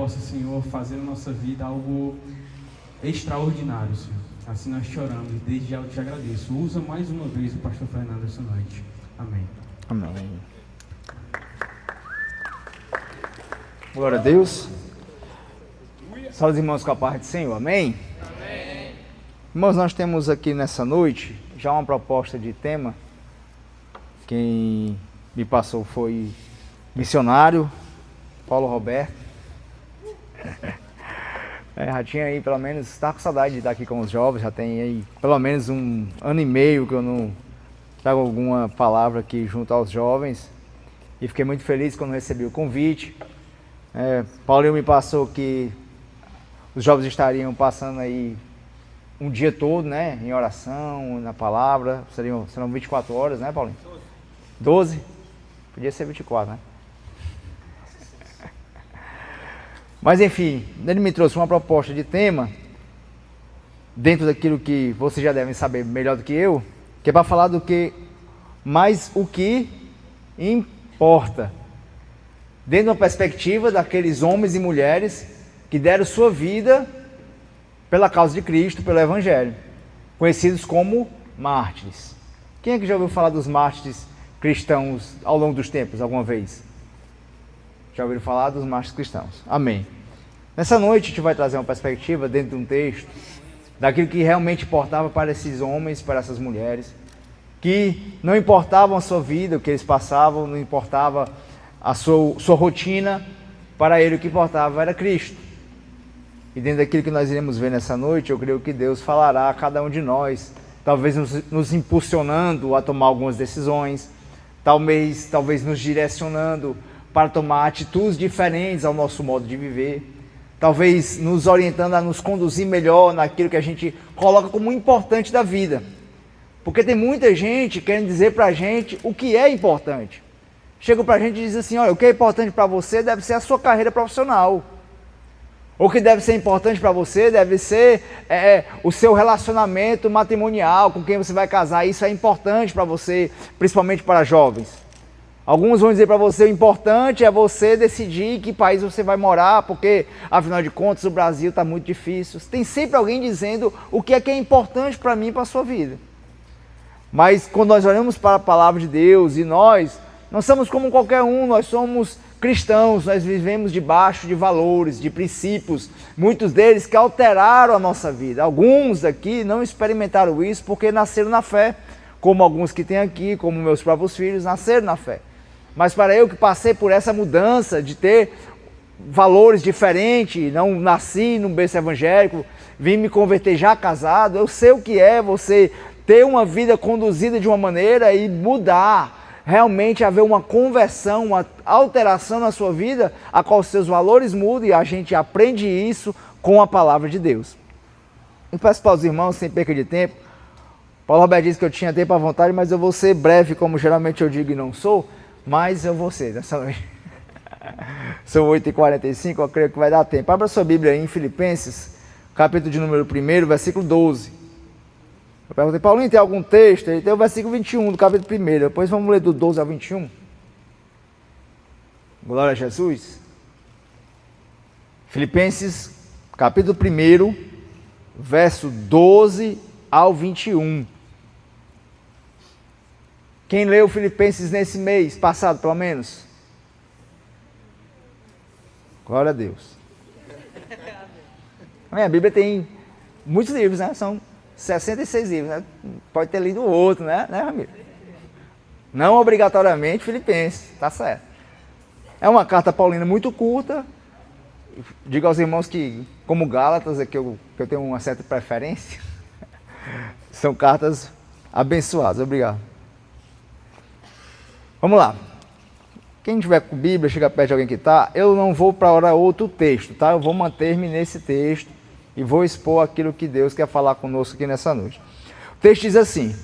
possa, Senhor, fazer na nossa vida algo extraordinário, Senhor. Assim nós te oramos e desde já eu te agradeço. Usa mais uma vez o pastor Fernando essa noite. Amém. Amém. Glória a Deus. Salve os irmãos com a paz do Senhor. Amém? Amém. Irmãos, nós temos aqui nessa noite já uma proposta de tema. Quem me passou foi missionário Paulo Roberto. Já tinha aí pelo menos, está com saudade de estar aqui com os jovens, já tem aí pelo menos 1 ano e meio que eu não trago alguma palavra aqui junto aos jovens. E fiquei muito feliz quando recebi o convite. Paulinho me passou que os jovens estariam passando aí um dia todo, né, em oração, na palavra. Serão 24 horas, né, Paulinho? 12? Podia ser 24, né? Mas enfim, ele me trouxe uma proposta de tema, dentro daquilo que vocês já devem saber melhor do que eu, que é para falar do que mais o que importa. Dentro da perspectiva daqueles homens e mulheres que deram sua vida pela causa de Cristo, pelo Evangelho, conhecidos como mártires. Quem é que já ouviu falar dos mártires cristãos ao longo dos tempos, alguma vez? Já ouviram falar dos mártires cristãos? Amém. Nessa noite a gente vai trazer uma perspectiva dentro de um texto, daquilo que realmente importava para esses homens, para essas mulheres, que não importavam a sua vida, o que eles passavam, não importava a sua rotina, para ele o que importava era Cristo. E dentro daquilo que nós iremos ver nessa noite, eu creio que Deus falará a cada um de nós, talvez nos impulsionando a tomar algumas decisões, talvez nos direcionando para tomar atitudes diferentes ao nosso modo de viver, talvez nos orientando a nos conduzir melhor naquilo que a gente coloca como importante da vida. Porque tem muita gente querendo dizer para a gente o que é importante. Chega para a gente e diz assim, olha, o que é importante para você deve ser a sua carreira profissional. O que deve ser importante para você deve ser o seu relacionamento matrimonial, com quem você vai casar. Isso é importante para você, principalmente para jovens. Alguns vão dizer para você, o importante é você decidir que país você vai morar, porque, afinal de contas, o Brasil está muito difícil. Tem sempre alguém dizendo o que é importante para mim e para a sua vida. Mas quando nós olhamos para a palavra de Deus, e nós não somos como qualquer um, nós somos cristãos, nós vivemos debaixo de valores, de princípios, muitos deles que alteraram a nossa vida. Alguns aqui não experimentaram isso porque nasceram na fé, como alguns que tem aqui, como meus próprios filhos, nasceram na fé. Mas para eu que passei por essa mudança de ter valores diferentes, não nasci num berço evangélico, vim me converter já casado, eu sei o que é você ter uma vida conduzida de uma maneira e mudar, realmente haver uma conversão, uma alteração na sua vida, a qual os seus valores mudam, e a gente aprende isso com a palavra de Deus. Eu peço para os irmãos, sem perca de tempo, Paulo Roberto disse que eu tinha tempo à vontade, mas eu vou ser breve, como geralmente eu digo e não sou, mas eu vou ser dessa noite. São 8h45, eu creio que vai dar tempo. Abra sua Bíblia aí em Filipenses, capítulo de número 1, versículo 12. Eu perguntei, Paulinho, tem algum texto? Ele tem o versículo 21 do capítulo 1. Depois vamos ler do 12 ao 21. Glória a Jesus. Filipenses, capítulo 1, verso 12 ao 21. Quem leu Filipenses nesse mês passado, pelo menos? Glória a Deus. A minha Bíblia tem muitos livros, né? São 66 livros, né? Pode ter lido outro, né, Ramiro? Não obrigatoriamente Filipenses, tá certo. É uma carta paulina muito curta. Digo aos irmãos que, como Gálatas, é que eu tenho uma certa preferência. São cartas abençoadas. Obrigado. Vamos lá. Quem tiver com Bíblia, chega perto de alguém que está, eu não vou para orar outro texto, tá? Eu vou manter-me nesse texto e vou expor aquilo que Deus quer falar conosco aqui nessa noite. O texto diz assim: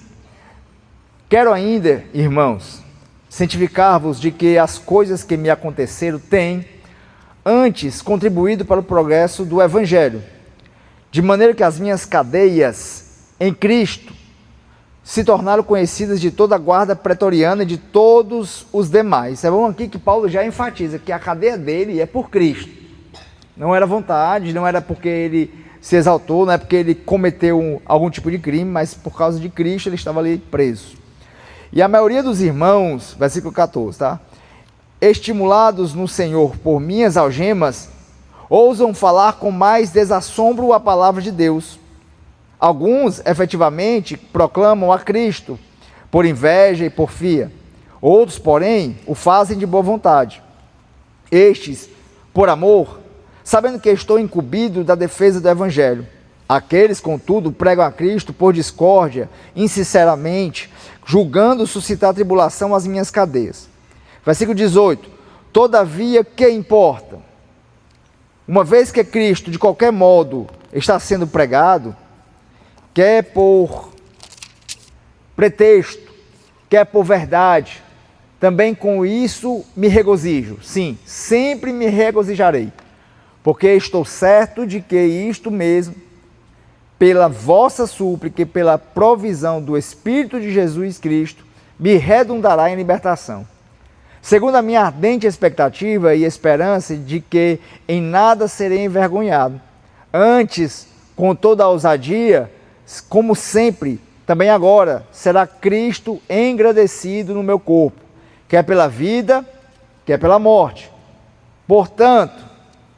quero ainda, irmãos, cientificar-vos de que as coisas que me aconteceram têm, antes, contribuído para o progresso do Evangelho, de maneira que as minhas cadeias em Cristo se tornaram conhecidas de toda a guarda pretoriana e de todos os demais. É bom aqui que Paulo já enfatiza que a cadeia dele é por Cristo. não era vontade, não era porque ele se exaltou, não é porque ele cometeu algum tipo de crime, mas por causa de Cristo ele estava ali preso. E a maioria dos irmãos, versículo 14, tá? Estimulados no Senhor por minhas algemas, ousam falar com mais desassombro a palavra de Deus. Alguns, efetivamente, proclamam a Cristo, por inveja e porfia. Outros, porém, o fazem de boa vontade. Estes, por amor, sabendo que estou incumbido da defesa do Evangelho. Aqueles, contudo, pregam a Cristo por discórdia, insinceramente, julgando suscitar tribulação às minhas cadeias. Versículo 18. Todavia, que importa? Uma vez que Cristo, de qualquer modo, está sendo pregado, quer por pretexto, quer por verdade, também com isso me regozijo. Sim, sempre me regozijarei, porque estou certo de que isto mesmo, pela vossa súplica e pela provisão do Espírito de Jesus Cristo, me redundará em libertação. Segundo a minha ardente expectativa e esperança de que em nada serei envergonhado. Antes, com toda a ousadia, como sempre, também agora, será Cristo engrandecido no meu corpo, quer pela vida, quer pela morte. Portanto,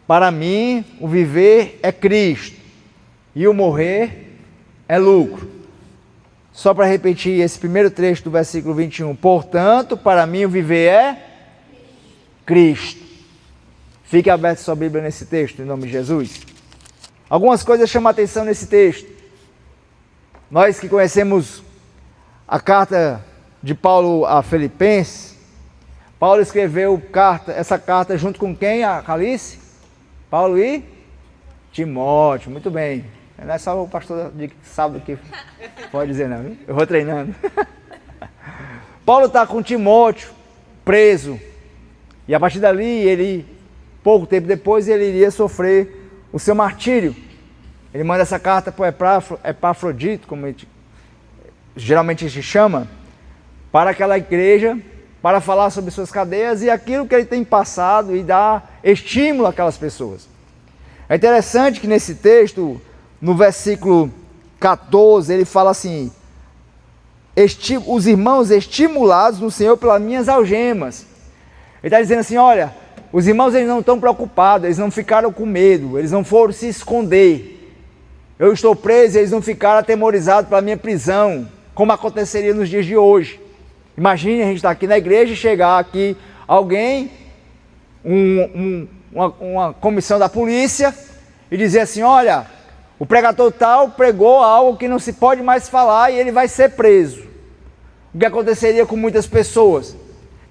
para mim, o viver é Cristo e o morrer é lucro. Só para repetir esse primeiro trecho do versículo 21. Portanto, para mim o viver é Cristo. Fique aberto sua Bíblia nesse texto, em nome de Jesus. Algumas coisas chamam a atenção nesse texto. Nós que conhecemos a carta de Paulo a Filipenses, Paulo escreveu essa carta junto com quem, a Calice? Paulo e Timóteo, muito bem. Não é só o pastor de sábado que pode dizer não, viu? Eu vou treinando. Paulo está com Timóteo preso. E a partir dali, pouco tempo depois, ele iria sofrer o seu martírio. Ele manda essa carta para o Epafrodito, como geralmente se chama, para aquela igreja, para falar sobre suas cadeias e aquilo que ele tem passado e dar estímulo àquelas pessoas. É interessante que nesse texto, no versículo 14, ele fala assim: os irmãos estimulados no Senhor pelas minhas algemas. Ele está dizendo assim, olha, os irmãos eles não estão preocupados, eles não ficaram com medo, eles não foram se esconder. Eu estou preso e eles não ficaram atemorizados pela minha prisão, como aconteceria nos dias de hoje. Imagine a gente estar aqui na igreja e chegar aqui alguém, uma comissão da polícia, e dizer assim, olha, o pregador tal pregou algo que não se pode mais falar e ele vai ser preso. O que aconteceria com muitas pessoas?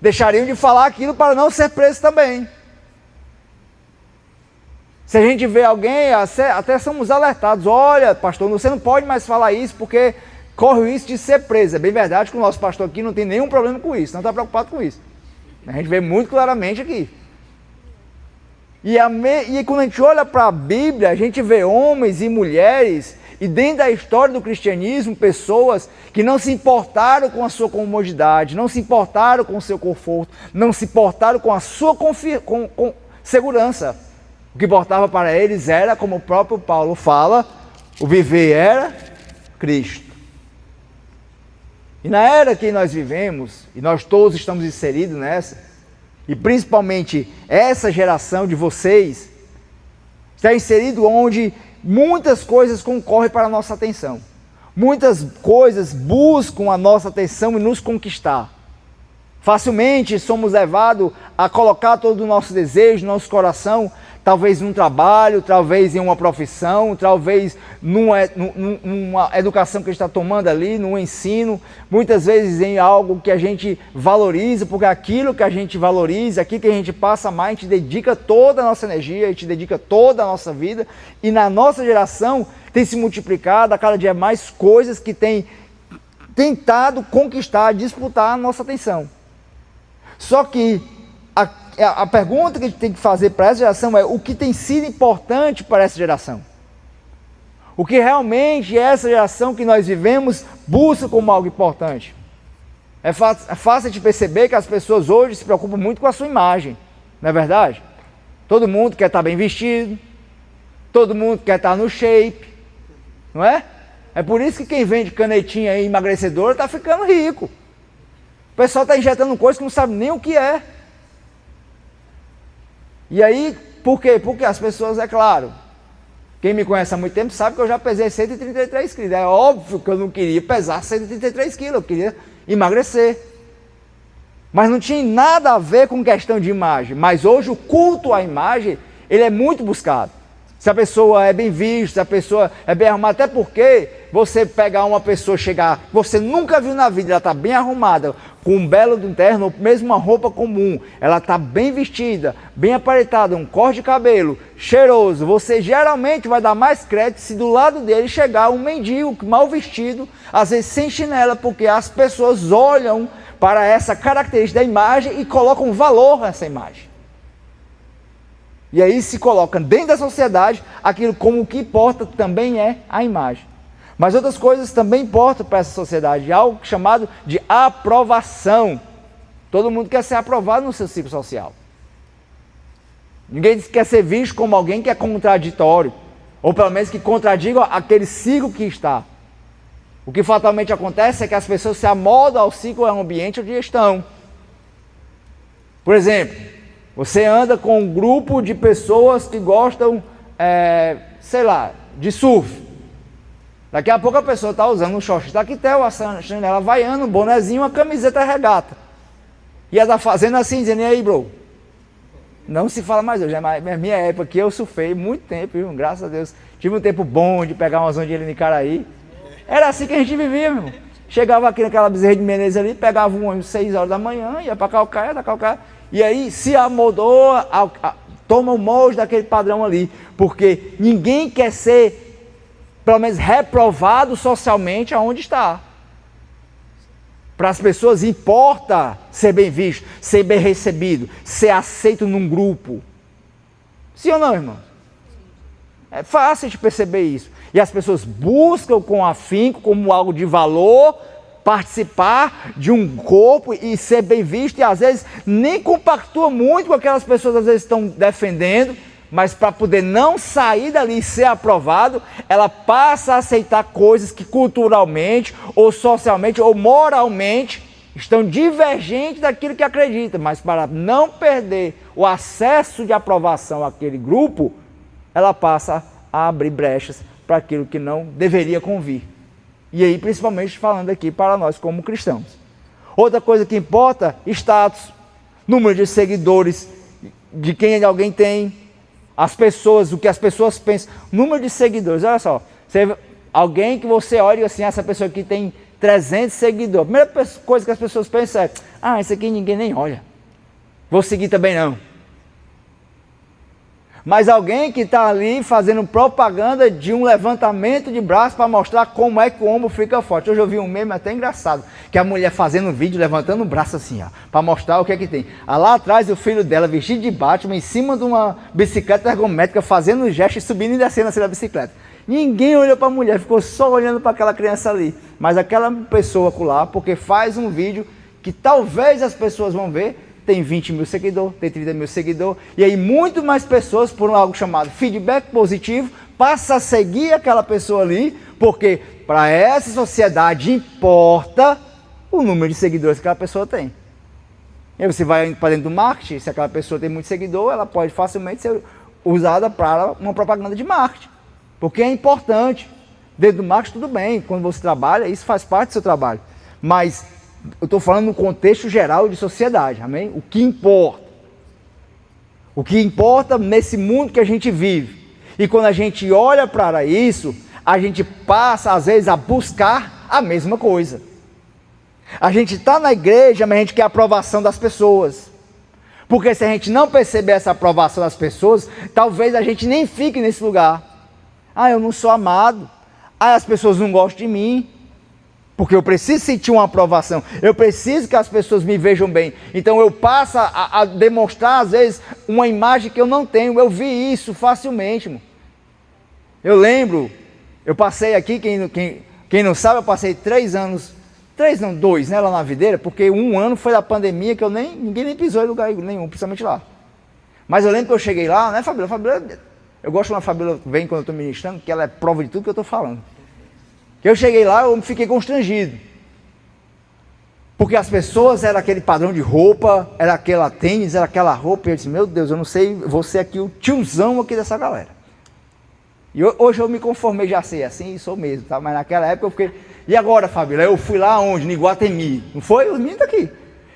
Deixariam de falar aquilo para não ser preso também. Se a gente vê alguém, até somos alertados, olha pastor, você não pode mais falar isso porque corre o risco de ser preso. É bem verdade que o nosso pastor aqui não tem nenhum problema com isso, não está preocupado com isso. A gente vê muito claramente aqui. E quando a gente olha para a Bíblia, a gente vê homens e mulheres, e dentro da história do cristianismo, pessoas que não se importaram com a sua comodidade, não se importaram com o seu conforto, não se importaram com a sua com segurança. O que importava para eles era, como o próprio Paulo fala, o viver era Cristo. E na era que nós vivemos, e nós todos estamos inseridos nessa, e principalmente essa geração de vocês, está inserido onde muitas coisas concorrem para a nossa atenção. Muitas coisas buscam a nossa atenção e nos conquistar. Facilmente somos levados a colocar todo o nosso desejo, nosso coração, talvez num trabalho, talvez em uma profissão, talvez numa educação que a gente está tomando ali, num ensino, muitas vezes em algo que a gente valoriza, porque aquilo que a gente valoriza, aquilo que a gente passa mais, a gente dedica toda a nossa energia, a gente dedica toda a nossa vida, e na nossa geração tem se multiplicado a cada dia mais coisas que têm tentado conquistar, disputar a nossa atenção. Só que a pergunta que a gente tem que fazer para essa geração é: o que tem sido importante para essa geração? O que realmente essa geração que nós vivemos busca como algo importante? É fácil de perceber que as pessoas hoje se preocupam muito com a sua imagem, não é verdade? Todo mundo quer estar bem vestido, todo mundo quer estar no shape, não é? É por isso que quem vende canetinha aí emagrecedora está ficando rico. O pessoal está injetando coisa que não sabe nem o que é. E aí, por quê? Porque as pessoas, é claro, quem me conhece há muito tempo sabe que eu já pesei 133 quilos. É óbvio que eu não queria pesar 133 quilos, eu queria emagrecer. Mas não tinha nada a ver com questão de imagem. Mas hoje o culto à imagem, ele é muito buscado. Se a pessoa é bem vista, se a pessoa é bem arrumada, até porque você pegar uma pessoa, chegar, você nunca viu na vida, ela está bem arrumada, com um belo de um terno, ou mesmo uma roupa comum, ela está bem vestida, bem aparentada, um corte de cabelo, cheiroso, você geralmente vai dar mais crédito se do lado dele chegar um mendigo mal vestido, às vezes sem chinela, porque as pessoas olham para essa característica da imagem e colocam valor nessa imagem. E aí se coloca dentro da sociedade aquilo como o que importa também é a imagem. Mas outras coisas também importam para essa sociedade, algo chamado de aprovação. Todo mundo quer ser aprovado no seu ciclo social. Ninguém quer ser visto como alguém que é contraditório, ou pelo menos que contradiga aquele ciclo que está. O que fatalmente acontece é que as pessoas se amodam ao ciclo, ao ambiente onde estão. Por exemplo, você anda com um grupo de pessoas que gostam, sei lá, de surf. Daqui a pouco a pessoa está usando um short de taquetel, a chanela havaiana, um bonezinho, uma camiseta regata. E ela está fazendo assim, dizendo, e aí, bro? Não se fala mais hoje, é minha época que eu surfei muito tempo, viu? Graças a Deus. Tive um tempo bom de pegar umas ondinhas ali em Caraí. Era assim que a gente vivia, meu irmão. Chegava aqui naquela Bezerra de Menezes ali, pegava um ônibus 6 horas da manhã, ia para Calcaia, da Calcaia. E aí se amoldou, toma o molde daquele padrão ali, porque ninguém quer ser, pelo menos, reprovado socialmente aonde está. Para as pessoas importa ser bem visto, ser bem recebido, ser aceito num grupo. Sim ou não, irmão? É fácil de perceber isso. E as pessoas buscam com afinco, como algo de valor, participar de um corpo e ser bem visto, e às vezes nem compactua muito com aquelas pessoas às vezes estão defendendo, mas para poder não sair dali e ser aprovado, ela passa a aceitar coisas que culturalmente, ou socialmente, ou moralmente estão divergentes daquilo que acredita, mas para não perder o acesso de aprovação àquele grupo, ela passa a abrir brechas para aquilo que não deveria convir. E aí, principalmente falando aqui para nós como cristãos. Outra coisa que importa, status, número de seguidores, de quem alguém tem, as pessoas, o que as pessoas pensam, número de seguidores. Olha só, alguém que você olha assim, essa pessoa aqui tem 300 seguidores. A primeira coisa que as pessoas pensam é, esse aqui ninguém nem olha, vou seguir também não. Mas alguém que está ali fazendo propaganda de um levantamento de braço para mostrar como é que o ombro fica forte. Hoje eu vi um meme até engraçado, que a mulher fazendo um vídeo, levantando o braço assim, ó, para mostrar o que é que tem. Lá atrás o filho dela vestido de Batman, em cima de uma bicicleta ergométrica, fazendo gesto e subindo e descendo assim da bicicleta. Ninguém olhou para a mulher, ficou só olhando para aquela criança ali. Mas aquela pessoa lá, porque faz um vídeo que talvez as pessoas vão ver, tem 20 mil seguidores, tem 30 mil seguidores, e aí muito mais pessoas, por algo chamado feedback positivo, passam a seguir aquela pessoa ali, porque para essa sociedade importa o número de seguidores que aquela pessoa tem. E aí você vai para dentro do marketing, se aquela pessoa tem muito seguidor, ela pode facilmente ser usada para uma propaganda de marketing, porque é importante. Dentro do marketing tudo bem, quando você trabalha, isso faz parte do seu trabalho, mas eu estou falando no contexto geral de sociedade, amém? O que importa. O que importa nesse mundo que a gente vive. E quando a gente olha para isso, a gente passa, às vezes, a buscar a mesma coisa. A gente está na igreja, mas a gente quer a aprovação das pessoas. Porque se a gente não perceber essa aprovação das pessoas, talvez a gente nem fique nesse lugar. Eu não sou amado. As pessoas não gostam de mim. Porque eu preciso sentir uma aprovação, eu preciso que as pessoas me vejam bem. Então eu passo a demonstrar, às vezes, uma imagem que eu não tenho. Eu vi isso facilmente, irmão. Eu lembro, eu passei aqui, quem não sabe, eu passei 2, né, lá na videira, porque um ano foi da pandemia que ninguém nem pisou em lugar nenhum, principalmente lá. Mas eu lembro que eu cheguei lá, né, Fabíola? Eu gosto quando a Fabíola vem quando eu estou ministrando, que ela é prova de tudo que eu estou falando. Que eu cheguei lá, eu fiquei constrangido. Porque as pessoas eram aquele padrão de roupa, era aquela tênis, era aquela roupa, e eu disse, meu Deus, eu não sei, vou ser aqui o tiozão aqui dessa galera. E hoje eu me conformei, já sei, assim, sou mesmo, tá? Mas naquela época eu fiquei, e agora, Fabíola? Eu fui lá onde? No Iguatemi, não foi? Os meninos aqui.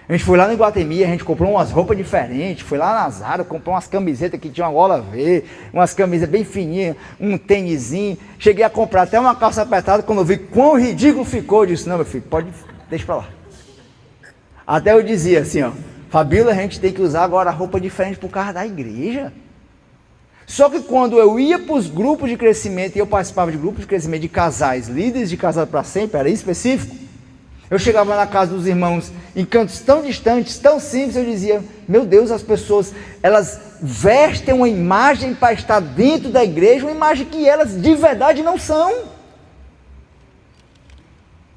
A gente foi lá no Iguatemi, a gente comprou umas roupas diferentes, foi lá na Zara, comprou umas camisetas que tinham uma gola V, umas camisas bem fininhas, um tênisinho. Cheguei a comprar até uma calça apertada, quando eu vi quão ridículo ficou, eu disse, não, meu filho, pode, deixa pra lá. Até eu dizia assim, ó, Fabíola, a gente tem que usar agora roupa diferente por causa da igreja. Só que quando eu ia para os grupos de crescimento, e eu participava de grupos de crescimento de casais, líderes de casal para sempre, era específico, eu chegava na casa dos irmãos em cantos tão distantes, tão simples, eu dizia, meu Deus, as pessoas, elas vestem uma imagem para estar dentro da igreja, uma imagem que elas de verdade não são.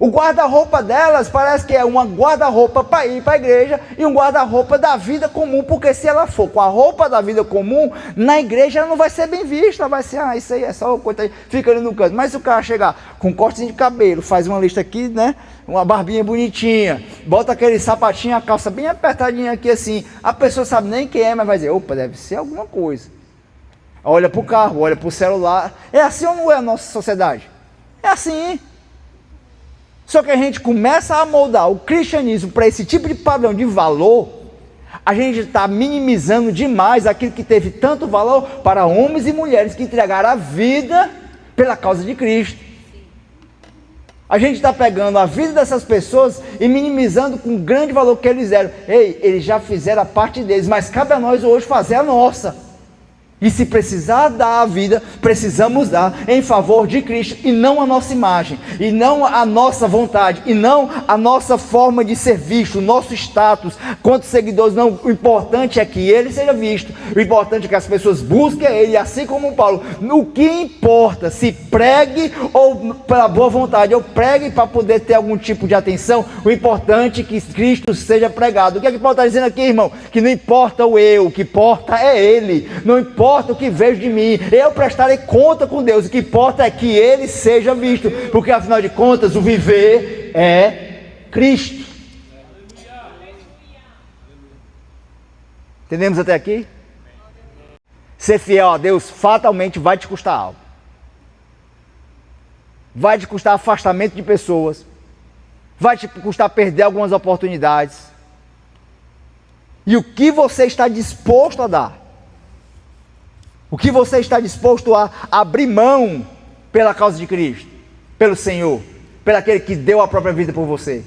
O guarda-roupa delas parece que é uma guarda-roupa para ir para a igreja e um guarda-roupa da vida comum, porque se ela for com a roupa da vida comum, na igreja ela não vai ser bem vista, ela vai ser, isso aí é só coisa, fica ali no canto. Mas se o cara chegar com um cortezinho de cabelo, faz uma lista aqui, né, uma barbinha bonitinha, bota aquele sapatinho, a calça bem apertadinha aqui assim, a pessoa sabe nem quem é, mas vai dizer, opa, deve ser alguma coisa. Olha para o carro, olha para o celular. É assim ou não é a nossa sociedade? É assim. Só que a gente começa a moldar o cristianismo para esse tipo de padrão de valor, a gente está minimizando demais aquilo que teve tanto valor para homens e mulheres que entregaram a vida pela causa de Cristo. A gente está pegando a vida dessas pessoas e minimizando com o grande valor que eles deram. Ei, eles já fizeram a parte deles, mas cabe a nós hoje fazer a nossa. E se precisar dar a vida, precisamos dar em favor de Cristo, e não a nossa imagem, e não a nossa vontade, e não a nossa forma de ser visto, o nosso status, quantos seguidores, não, o importante é que Ele seja visto, o importante é que as pessoas busquem Ele, assim como Paulo, o que importa, se pregue ou pela boa vontade, ou pregue para poder ter algum tipo de atenção, o importante é que Cristo seja pregado. O que é que Paulo está dizendo aqui, irmão? Que não importa o eu, o que importa é Ele, não importa o que vejo de mim, eu prestarei conta com Deus, o que importa é que Ele seja visto, porque afinal de contas o viver é Cristo. Entendemos até aqui? Ser fiel a Deus fatalmente vai te custar algo, vai te custar afastamento de pessoas, vai te custar perder algumas oportunidades, e o que você está disposto a dar? O que você está disposto a abrir mão pela causa de Cristo, pelo Senhor, pelo aquele que deu a própria vida por você?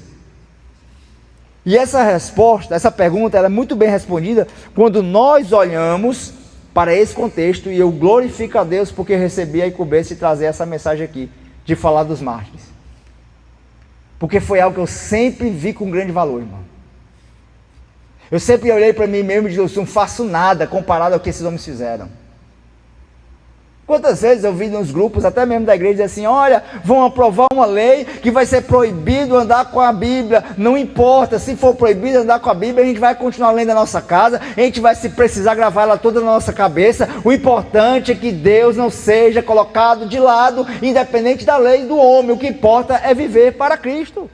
E essa resposta, essa pergunta, ela é muito bem respondida quando nós olhamos para esse contexto, e eu glorifico a Deus porque recebi a incumbência de trazer essa mensagem aqui, de falar dos mártires. Porque foi algo que eu sempre vi com grande valor, irmão. Eu sempre olhei para mim mesmo e disse, eu não faço nada comparado ao que esses homens fizeram. Quantas vezes eu vi nos grupos, até mesmo da igreja, dizer assim, olha, vão aprovar uma lei que vai ser proibido andar com a Bíblia, não importa, se for proibido andar com a Bíblia, a gente vai continuar lendo a nossa casa, a gente vai, se precisar, gravar ela toda na nossa cabeça, o importante é que Deus não seja colocado de lado, independente da lei do homem, o que importa é viver para Cristo.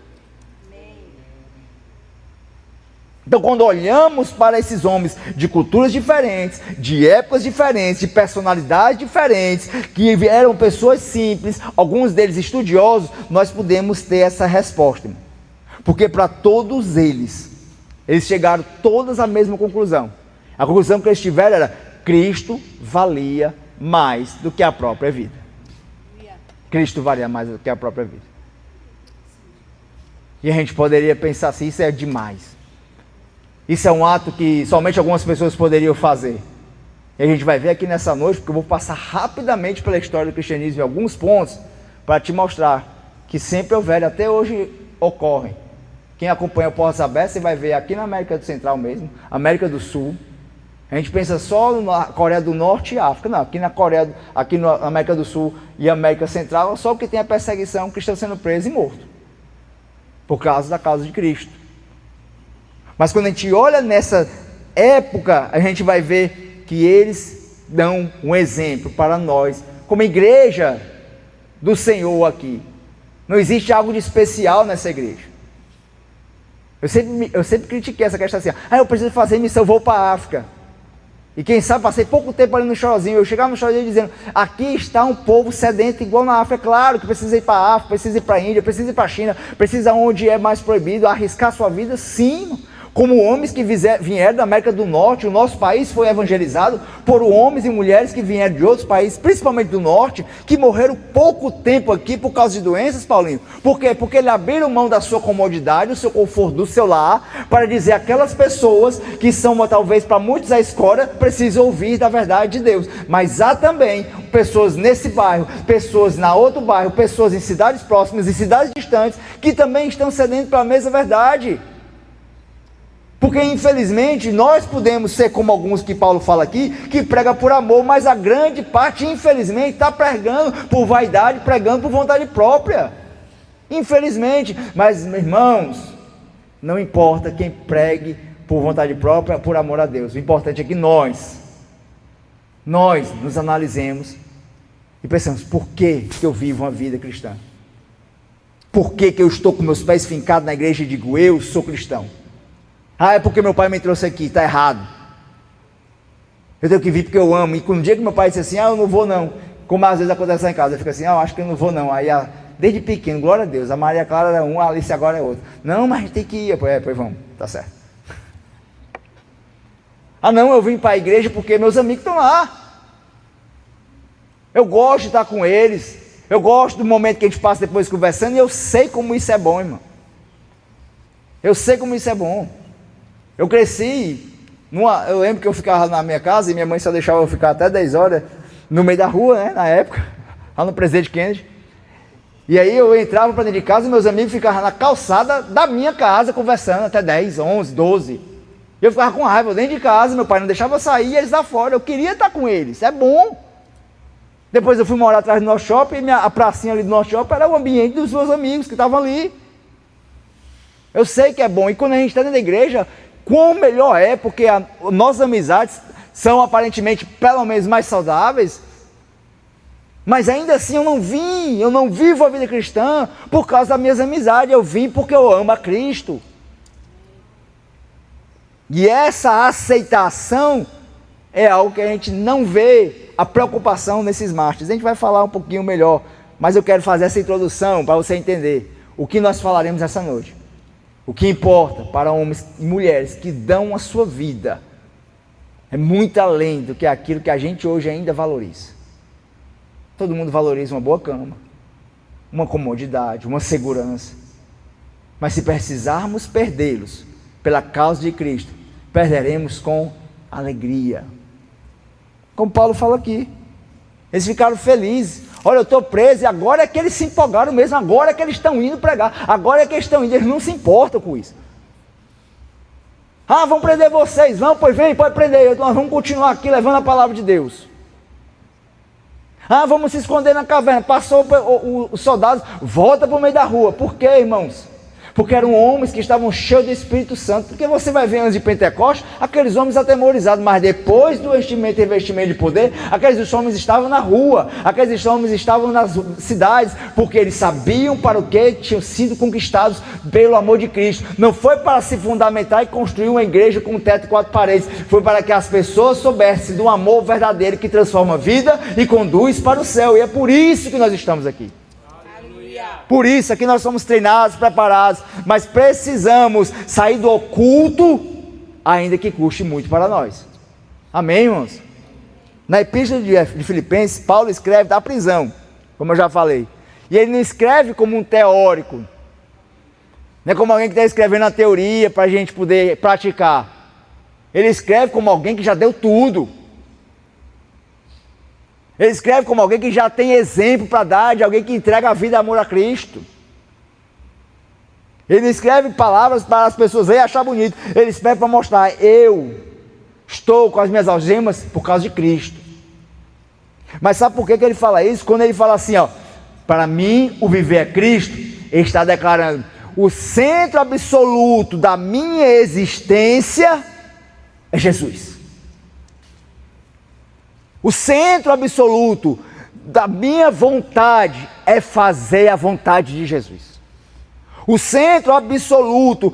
Então, quando olhamos para esses homens de culturas diferentes, de épocas diferentes, de personalidades diferentes, que eram pessoas simples, alguns deles estudiosos, nós podemos ter essa resposta. Porque para todos eles chegaram todas à mesma conclusão. A conclusão que eles tiveram era, Cristo valia mais do que a própria vida. Cristo valia mais do que a própria vida. E a gente poderia pensar assim, isso é demais. Isso é um ato que somente algumas pessoas poderiam fazer. E a gente vai ver aqui nessa noite, porque eu vou passar rapidamente pela história do cristianismo em alguns pontos, para te mostrar que sempre houveram, até hoje ocorrem. Quem acompanha o Portas Abertas, você vai ver aqui na América do Central mesmo, América do Sul. A gente pensa só na Coreia do Norte e África. Não, aqui na Coreia, aqui na América do Sul e América Central, só o que tem a perseguição, cristão sendo preso e morto. Por causa da causa de Cristo. Mas quando a gente olha nessa época, a gente vai ver que eles dão um exemplo para nós, como igreja do Senhor aqui. Não existe algo de especial nessa igreja. Eu sempre critiquei essa questão assim, eu preciso fazer missão, eu vou para a África. E quem sabe, passei pouco tempo ali no Chorozinho, eu chegava no Chorozinho dizendo, aqui está um povo sedento igual na África, claro que precisa ir para a África, precisa ir para a Índia, precisa ir para a China, precisa onde é mais proibido, arriscar sua vida, sim. Como homens que vieram da América do Norte, o nosso país foi evangelizado por homens e mulheres que vieram de outros países, principalmente do Norte, que morreram pouco tempo aqui por causa de doenças, Paulinho. Por quê? Porque eles abriram mão da sua comodidade, do seu conforto, do seu lar, para dizer aquelas pessoas que são talvez para muitos a escória, precisam ouvir da verdade de Deus. Mas há também pessoas nesse bairro, pessoas na outro bairro, pessoas em cidades próximas e cidades distantes, que também estão cedendo para a mesma verdade. Porque infelizmente nós podemos ser como alguns que Paulo fala aqui, que prega por amor, mas a grande parte infelizmente está pregando por vaidade, pregando por vontade própria, infelizmente. Mas irmãos, não importa quem pregue por vontade própria, por amor a Deus, o importante é que nós nos analisemos e pensamos, por que eu vivo uma vida cristã? Por que eu estou com meus pés fincados na igreja e digo, eu sou cristão? É porque meu pai me trouxe aqui, está errado. Eu tenho que vir porque eu amo. E no dia que meu pai disse assim, eu não vou não, como às vezes acontece lá em casa, eu fico assim, eu acho que eu não vou não. Aí desde pequeno, glória a Deus, a Maria Clara era um, a Alice agora é outra. Não, mas a gente tem que ir. Pois vamos, tá certo. Não, eu vim para a igreja porque meus amigos estão lá. Eu gosto de estar com eles. Eu gosto do momento que a gente passa depois conversando, e eu sei como isso é bom, irmão. Eu sei como isso é bom. Eu cresci, eu lembro que eu ficava na minha casa e minha mãe só deixava eu ficar até 10 horas no meio da rua, né, na época, lá no Presidente Kennedy. E aí eu entrava para dentro de casa e meus amigos ficavam na calçada da minha casa conversando até 10, 11, 12. E eu ficava com raiva dentro de casa, meu pai não deixava eu sair e eles lá fora. Eu queria estar com eles, é bom. Depois eu fui morar atrás do Norte Shopping e a pracinha ali do Norte Shopping era o ambiente dos meus amigos que estavam ali. Eu sei que é bom. E quando a gente está dentro da igreja, quão melhor é, porque nossas amizades são aparentemente pelo menos mais saudáveis, mas ainda assim eu não vivo a vida cristã por causa das minhas amizades, eu vim porque eu amo a Cristo. E essa aceitação é algo que a gente não vê a preocupação nesses mártires. A gente vai falar um pouquinho melhor, mas eu quero fazer essa introdução para você entender o que nós falaremos essa noite. O que importa para homens e mulheres que dão a sua vida é muito além do que aquilo que a gente hoje ainda valoriza. Todo mundo valoriza uma boa cama, uma comodidade, uma segurança. Mas se precisarmos perdê-los pela causa de Cristo, perderemos com alegria. Como Paulo fala aqui, eles ficaram felizes. Olha, eu estou preso e agora é que eles se empolgaram mesmo, agora é que eles estão indo pregar, agora é que eles estão indo, eles não se importam com isso. Vão prender vocês, vão, pois vem, pode prender, nós vamos continuar aqui levando a palavra de Deus. Vamos se esconder na caverna, passou os soldados, volta para o meio da rua. Por quê, irmãos? Porque eram homens que estavam cheios do Espírito Santo. Porque você vai ver antes de Pentecostes, aqueles homens atemorizados, mas depois do investimento de poder, aqueles homens estavam na rua, aqueles homens estavam nas cidades, porque eles sabiam para o que tinham sido conquistados pelo amor de Cristo. Não foi para se fundamentar e construir uma igreja com um teto e 4 paredes, foi para que as pessoas soubessem do amor verdadeiro que transforma a vida e conduz para o céu. E é por isso que nós estamos aqui. Por isso aqui nós somos treinados, preparados, mas precisamos sair do oculto, ainda que custe muito para nós. Amém, irmãos? Na epístola de Filipenses, Paulo escreve da prisão, como eu já falei. E ele não escreve como um teórico, não é como alguém que está escrevendo a teoria para a gente poder praticar. Ele escreve como alguém que já deu tudo. Ele escreve como alguém que já tem exemplo para dar, de alguém que entrega a vida e amor a Cristo. Ele escreve palavras para as pessoas verem e achar bonito. Ele escreve para mostrar, eu estou com as minhas algemas por causa de Cristo. Mas sabe por que ele fala isso? Quando ele fala assim, para mim o viver é Cristo, ele está declarando, o centro absoluto da minha existência é Jesus. O centro absoluto da minha vontade é fazer a vontade de Jesus. O centro absoluto,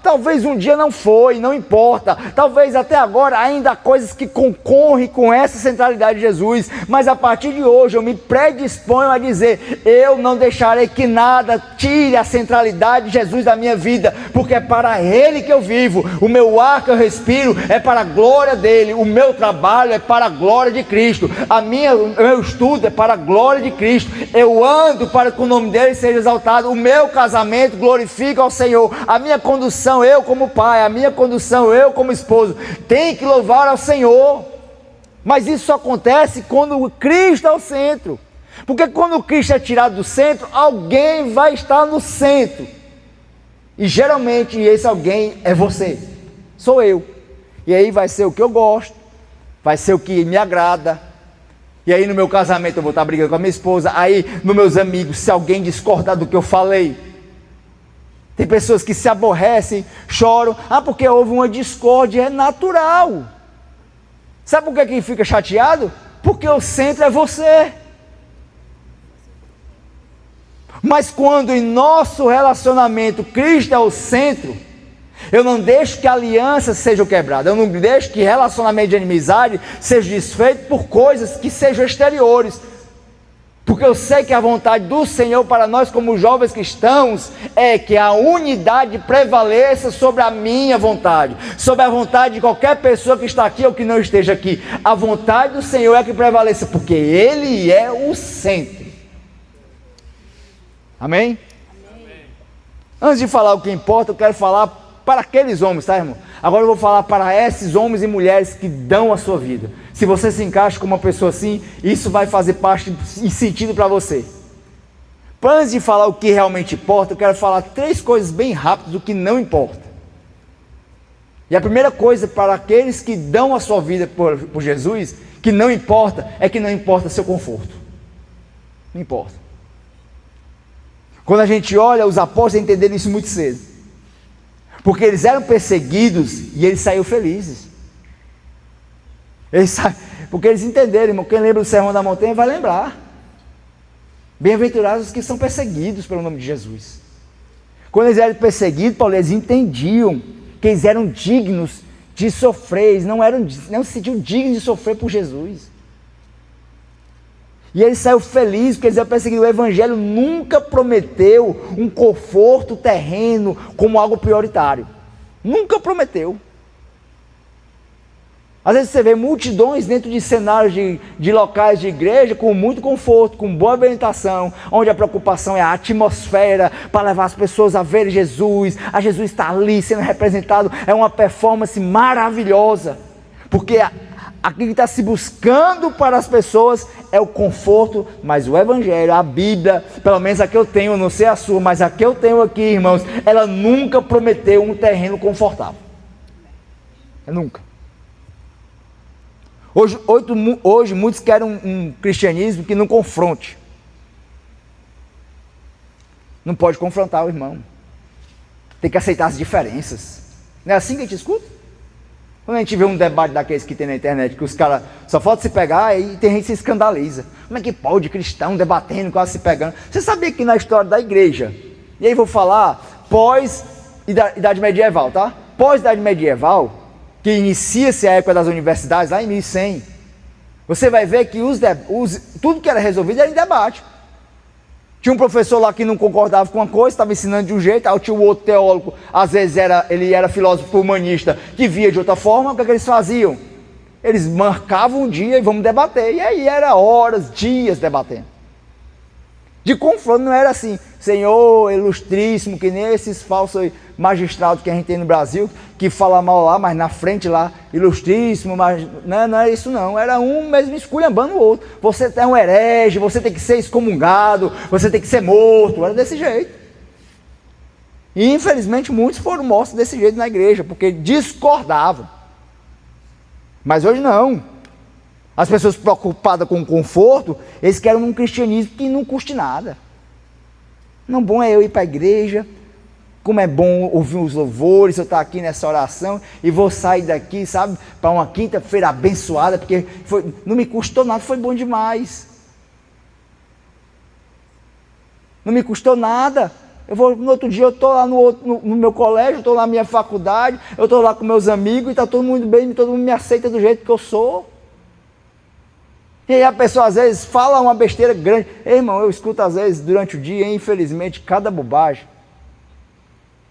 talvez um dia não foi, não importa, talvez até agora ainda há coisas que concorrem com essa centralidade de Jesus, mas a partir de hoje eu me predisponho a dizer, eu não deixarei que nada tire a centralidade de Jesus da minha vida, porque é para Ele que eu vivo, o meu ar que eu respiro é para a glória dEle, o meu trabalho é para a glória de Cristo, o meu estudo é para a glória de Cristo, eu ando para que o nome dEle seja exaltado, o meu casamento glorifica ao Senhor, a minha condução, eu como pai, a minha condução, eu como esposo, tem que louvar ao Senhor, mas isso só acontece quando Cristo é o centro, porque quando Cristo é tirado do centro, alguém vai estar no centro, e geralmente esse alguém é você, sou eu, e aí vai ser o que eu gosto, vai ser o que me agrada, e aí no meu casamento eu vou estar brigando com a minha esposa, aí nos meus amigos, se alguém discordar do que eu falei, tem pessoas que se aborrecem, choram, porque houve uma discórdia, é natural. Sabe por que fica chateado? Porque o centro é você. Mas quando em nosso relacionamento Cristo é o centro, eu não deixo que alianças sejam quebradas, eu não deixo que relacionamento de inimizade seja desfeito por coisas que sejam exteriores. Porque eu sei que a vontade do Senhor para nós como jovens cristãos é que a unidade prevaleça sobre a minha vontade, sobre a vontade de qualquer pessoa que está aqui ou que não esteja aqui. A vontade do Senhor é que prevaleça, porque Ele é o centro. Amém? Amém? Antes de falar o que importa, eu quero falar para aqueles homens, tá, irmão? Agora eu vou falar para esses homens e mulheres que dão a sua vida. Se você se encaixa com uma pessoa assim, isso vai fazer parte e sentido para você. Antes de falar o que realmente importa, eu quero falar 3 coisas bem rápidas do que não importa. E a primeira coisa para aqueles que dão a sua vida por Jesus, que não importa, é que não importa seu conforto. Não importa. Quando a gente olha, os apóstolos entenderam isso muito cedo. Porque eles eram perseguidos e eles saíram felizes. Porque eles entenderam, irmão. Quem lembra do Sermão da Montanha vai lembrar. Bem-aventurados os que são perseguidos pelo nome de Jesus. Quando eles eram perseguidos, Paulo, eles entendiam que eles eram dignos de sofrer. Eles não se sentiam dignos de sofrer por Jesus. E eles saíram felizes porque eles eram perseguidos. O Evangelho nunca prometeu um conforto terreno como algo prioritário. Nunca prometeu. Às vezes você vê multidões dentro de cenários de locais de igreja com muito conforto, com boa ambientação, onde a preocupação é a atmosfera para levar as pessoas a ver Jesus. A Jesus está ali sendo representado. É uma performance maravilhosa. Porque aquilo que está se buscando para as pessoas é o conforto, mas o Evangelho, a Bíblia, pelo menos a que eu tenho, não sei a sua, mas a que eu tenho aqui, irmãos, ela nunca prometeu um terreno confortável. Nunca. Hoje muitos querem um cristianismo que não confronte. Não pode confrontar o irmão. Tem que aceitar as diferenças. Não é assim que a gente escuta? Quando a gente vê um debate daqueles que tem na internet, que os caras só falta se pegar e tem gente que se escandaliza. Como é que pode cristão debatendo, quase se pegando? Você sabia que na história da igreja, e aí vou falar pós-idade medieval, tá? Pós-idade medieval, que inicia-se a época das universidades, lá em 1100, você vai ver que tudo que era resolvido era em debate. Tinha um professor lá que não concordava com uma coisa, estava ensinando de um jeito, aí tinha o outro teólogo, às vezes ele era filósofo humanista, que via de outra forma. O que eles faziam? Eles marcavam um dia e vamos debater, e aí era horas, dias debatendo. De confronto não era assim, Senhor ilustríssimo, que nem esses falsos magistrados que a gente tem no Brasil, que fala mal lá, mas na frente lá, ilustríssimo, mas não era isso não, era um mesmo esculhambando o outro. Você é um herege, você tem que ser excomungado, você tem que ser morto, era desse jeito. E infelizmente muitos foram mortos desse jeito na igreja, porque discordavam. Mas hoje não. As pessoas preocupadas com o conforto, eles querem um cristianismo que não custe nada. Não bom é eu ir para a igreja, como é bom ouvir os louvores, eu estar aqui nessa oração e vou sair daqui, sabe, para uma quinta-feira abençoada, porque não me custou nada, foi bom demais. Não me custou nada. No outro dia eu estou lá no meu colégio, estou lá na minha faculdade, eu estou lá com meus amigos e está todo mundo bem, todo mundo me aceita do jeito que eu sou. E aí a pessoa às vezes fala uma besteira grande. Ei, irmão, eu escuto às vezes durante o dia, infelizmente, cada bobagem.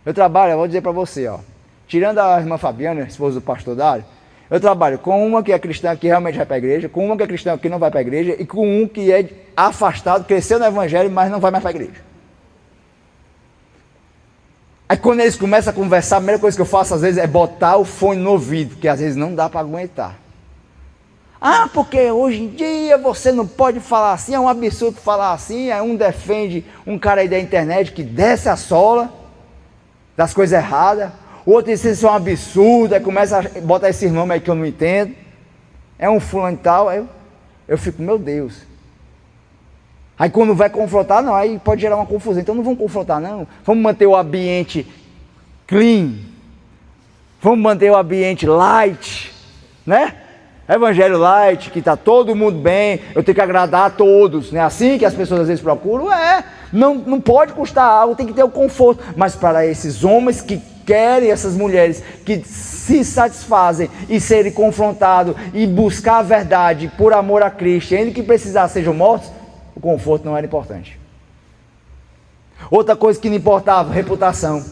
Eu trabalho, eu vou dizer para você, ó, tirando a irmã Fabiana, esposa do pastor Dário, eu trabalho com uma que é cristã que realmente vai para a igreja, com uma que é cristã que não vai para a igreja e com um que é afastado, cresceu no evangelho, mas não vai mais para a igreja. Aí quando eles começam a conversar, a primeira coisa que eu faço às vezes é botar o fone no ouvido, porque às vezes não dá para aguentar. Ah, porque hoje em dia você não pode falar assim, é um absurdo falar assim, aí um defende um cara aí da internet que desce a sola das coisas erradas, o outro diz que isso é um absurdo, aí começa a botar esses nomes aí que eu não entendo, é um fulano e tal, aí eu fico, meu Deus. Aí quando vai confrontar, não, aí pode gerar uma confusão. Então não vamos confrontar não, vamos manter o ambiente clean, vamos manter o ambiente light, né? Evangelho light, que está todo mundo bem, eu tenho que agradar a todos, não é assim que as pessoas às vezes procuram? Não pode custar algo, tem que ter o conforto. Mas para esses homens que querem, essas mulheres que se satisfazem e serem confrontados e buscar a verdade por amor a Cristo, ainda que precisar sejam mortos, o conforto não era importante. Outra coisa que não importava, reputação.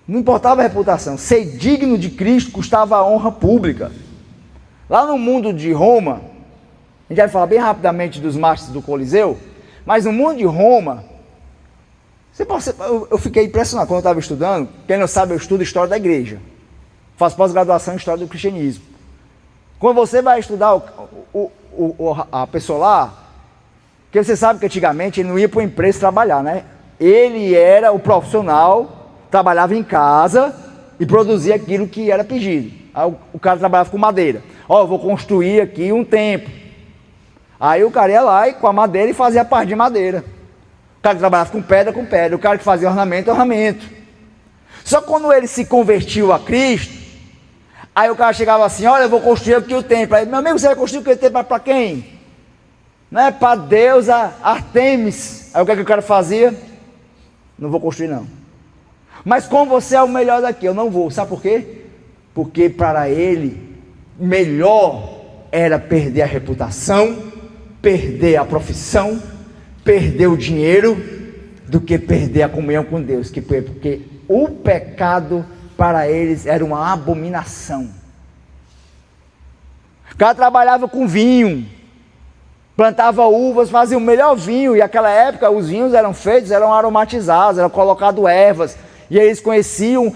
Não importava a reputação. Ser digno de Cristo custava a honra pública. Lá no mundo de Roma, a gente vai falar bem rapidamente dos mártires do Coliseu, mas no mundo de Roma, eu fiquei impressionado quando eu estava estudando. Quem não sabe, eu estudo História da Igreja. Faço pós-graduação em História do Cristianismo. Quando você vai estudar a pessoa lá, porque você sabe que antigamente ele não ia para uma empresa trabalhar, né? Ele era o profissional, trabalhava em casa e produzia aquilo que era pedido. Aí o cara trabalhava com madeira. Eu vou construir aqui um templo. Aí o cara ia lá e com a madeira e fazia a parte de madeira. O cara que trabalhava com pedra, o cara que fazia ornamento. Só que quando ele se convertiu a Cristo, aí o cara chegava assim, olha, eu vou construir aqui o templo. Aí, meu amigo, você vai construir o templo para quem? Não é para deusa Artemis. Aí o que o cara fazia? Não vou construir não. Mas como você é o melhor daqui, eu não vou. Sabe por quê? Porque para ele, melhor era perder a reputação, perder a profissão, perder o dinheiro, do que perder a comunhão com Deus. Porque o pecado para eles era uma abominação. O cara trabalhava com vinho, plantava uvas, fazia o melhor vinho, e naquela época os vinhos eram feitos, eram aromatizados, eram colocados ervas, e eles conheciam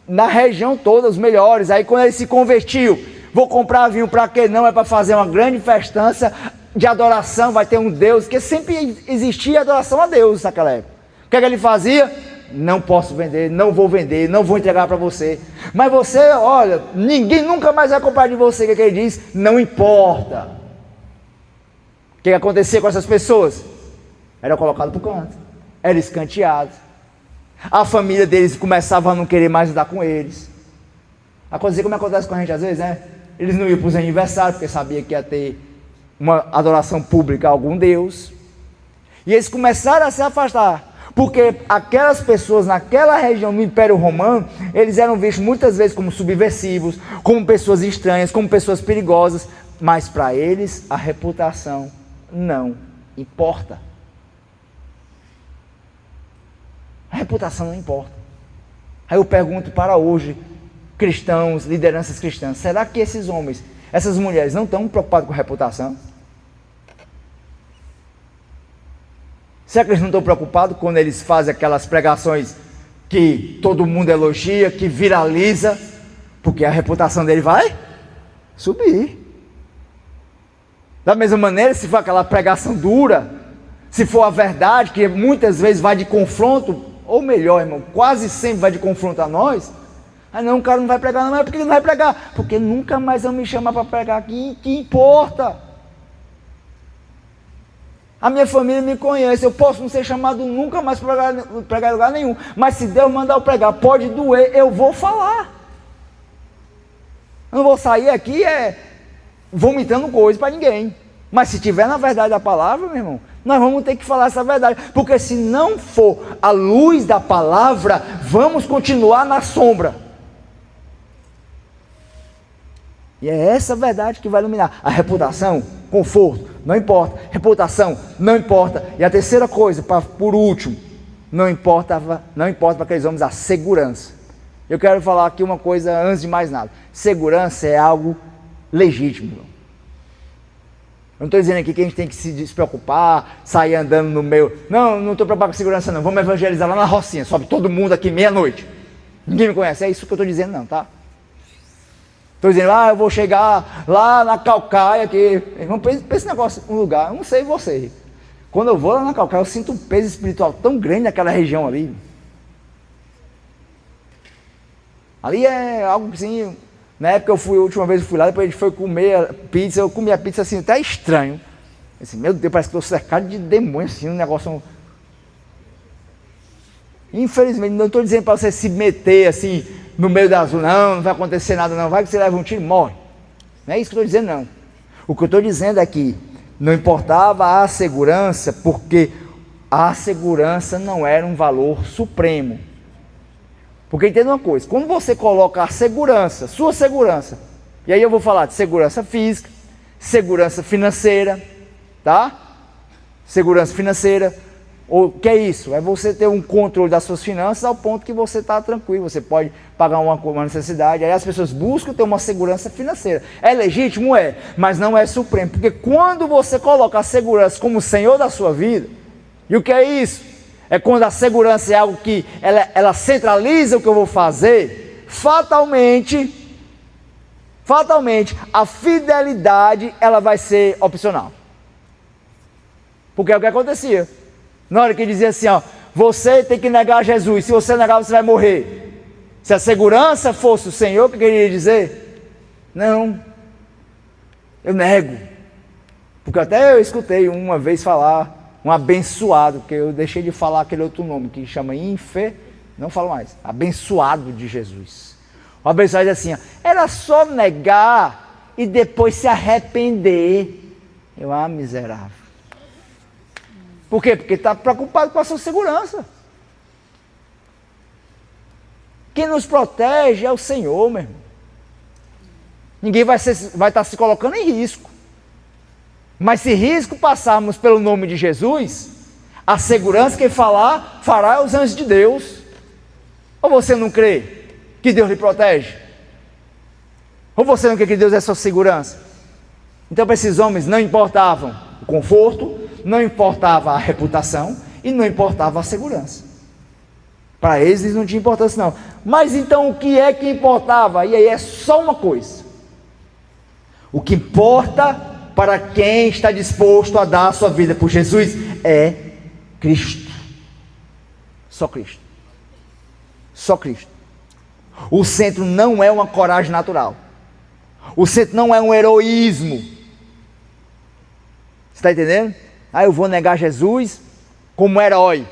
na região toda os melhores. Aí quando ele se convertiu, vou comprar vinho para quê? Não, é para fazer uma grande festança de adoração, vai ter um Deus, porque sempre existia adoração a Deus naquela época. O que ele fazia? Não posso vender, não vou entregar para você. Mas você, olha, ninguém nunca mais vai comprar de você. O que ele diz? Não importa. O que acontecia com essas pessoas? Era colocado para o canto, era escanteado. A família deles começava a não querer mais andar com eles. Acontecia como acontece com a gente às vezes, né? Eles não iam para os aniversários, porque sabia que ia ter uma adoração pública a algum Deus. E eles começaram a se afastar. Porque aquelas pessoas naquela região do Império Romano, eles eram vistos muitas vezes como subversivos, como pessoas estranhas, como pessoas perigosas, mas para eles a reputação não importa. A reputação não importa. Aí eu pergunto para hoje, cristãos, lideranças cristãs, será que esses homens, essas mulheres não estão preocupados com a reputação? Será que eles não estão preocupados quando eles fazem aquelas pregações que todo mundo elogia, que viraliza, porque a reputação dele vai subir? Da mesma maneira, se for aquela pregação dura, se for a verdade, que muitas vezes vai de confronto, ou melhor, irmão, quase sempre vai de confronto a nós, não, o cara não vai pregar, não, é porque ele não vai pregar, porque nunca mais vão me chamar para pregar aqui, que importa? A minha família me conhece, eu posso não ser chamado nunca mais para pregar em lugar nenhum, mas se Deus mandar eu pregar, pode doer, eu vou falar. Eu não vou sair aqui vomitando coisa para ninguém. Mas se tiver na verdade a palavra, meu irmão, nós vamos ter que falar essa verdade, porque se não for a luz da palavra, vamos continuar na sombra. E é essa verdade que vai iluminar. A reputação, conforto, não importa. Reputação, não importa. E a terceira coisa, por último, não importa para aqueles homens a segurança. Eu quero falar aqui uma coisa antes de mais nada. Segurança é algo legítimo. Eu não estou dizendo aqui que a gente tem que se despreocupar, sair andando no meio. Não estou preocupado com segurança não. Vamos evangelizar lá na Rocinha. Sobe todo mundo aqui meia-noite. Ninguém me conhece. É isso que eu estou dizendo não, tá? Estou dizendo, eu vou chegar lá na Caucaia, que... Irmão, pensa esse negócio, um lugar, eu não sei você. Quando eu vou lá na Caucaia, eu sinto um peso espiritual tão grande naquela região ali. Ali é algo assim, na época a última vez eu fui lá, depois a gente foi comer pizza, eu comi a pizza assim, até estranho. Assim, meu Deus, parece que estou cercado de demônio, assim, um negócio... Infelizmente, não estou dizendo para você se meter assim, no meio da azul, não vai acontecer nada não, vai que você leva um tiro e morre. Não é isso que eu estou dizendo não. O que eu estou dizendo é que não importava a segurança, porque a segurança não era um valor supremo. Porque entenda uma coisa, quando você coloca a segurança, sua segurança, e aí eu vou falar de segurança física, segurança financeira, tá? Segurança financeira. O que é isso? É você ter um controle das suas finanças ao ponto que você está tranquilo, você pode pagar uma necessidade, aí as pessoas buscam ter uma segurança financeira. É legítimo? É, mas não é supremo, porque quando você coloca a segurança como senhor da sua vida, e o que é isso? É quando a segurança é algo que ela centraliza o que eu vou fazer, fatalmente, a fidelidade ela vai ser opcional. Porque é o que acontecia. Na hora que dizia assim, você tem que negar Jesus, se você negar você vai morrer. Se a segurança fosse o Senhor, o que queria dizer? Não, eu nego. Porque até eu escutei uma vez falar, um abençoado, porque eu deixei de falar aquele outro nome, que chama não falo mais, abençoado de Jesus. O abençoado diz assim, era só negar e depois se arrepender. Eu, miserável. Por quê? Porque está preocupado com a sua segurança. Quem nos protege é o Senhor, meu irmão. Ninguém vai estar se colocando em risco. Mas se risco passarmos pelo nome de Jesus, a segurança que fará os anjos de Deus. Ou você não crê que Deus lhe protege? Ou você não crê que Deus é sua segurança? Então para esses homens não importavam o conforto, não importava a reputação e não importava a segurança. Para eles não tinha importância não. Mas então o que é que importava? E aí é só uma coisa. O que importa para quem está disposto a dar a sua vida por Jesus é Cristo. Só Cristo. Só Cristo. O centro não é uma coragem natural. O centro não é um heroísmo. Você está entendendo? Eu vou negar Jesus como herói.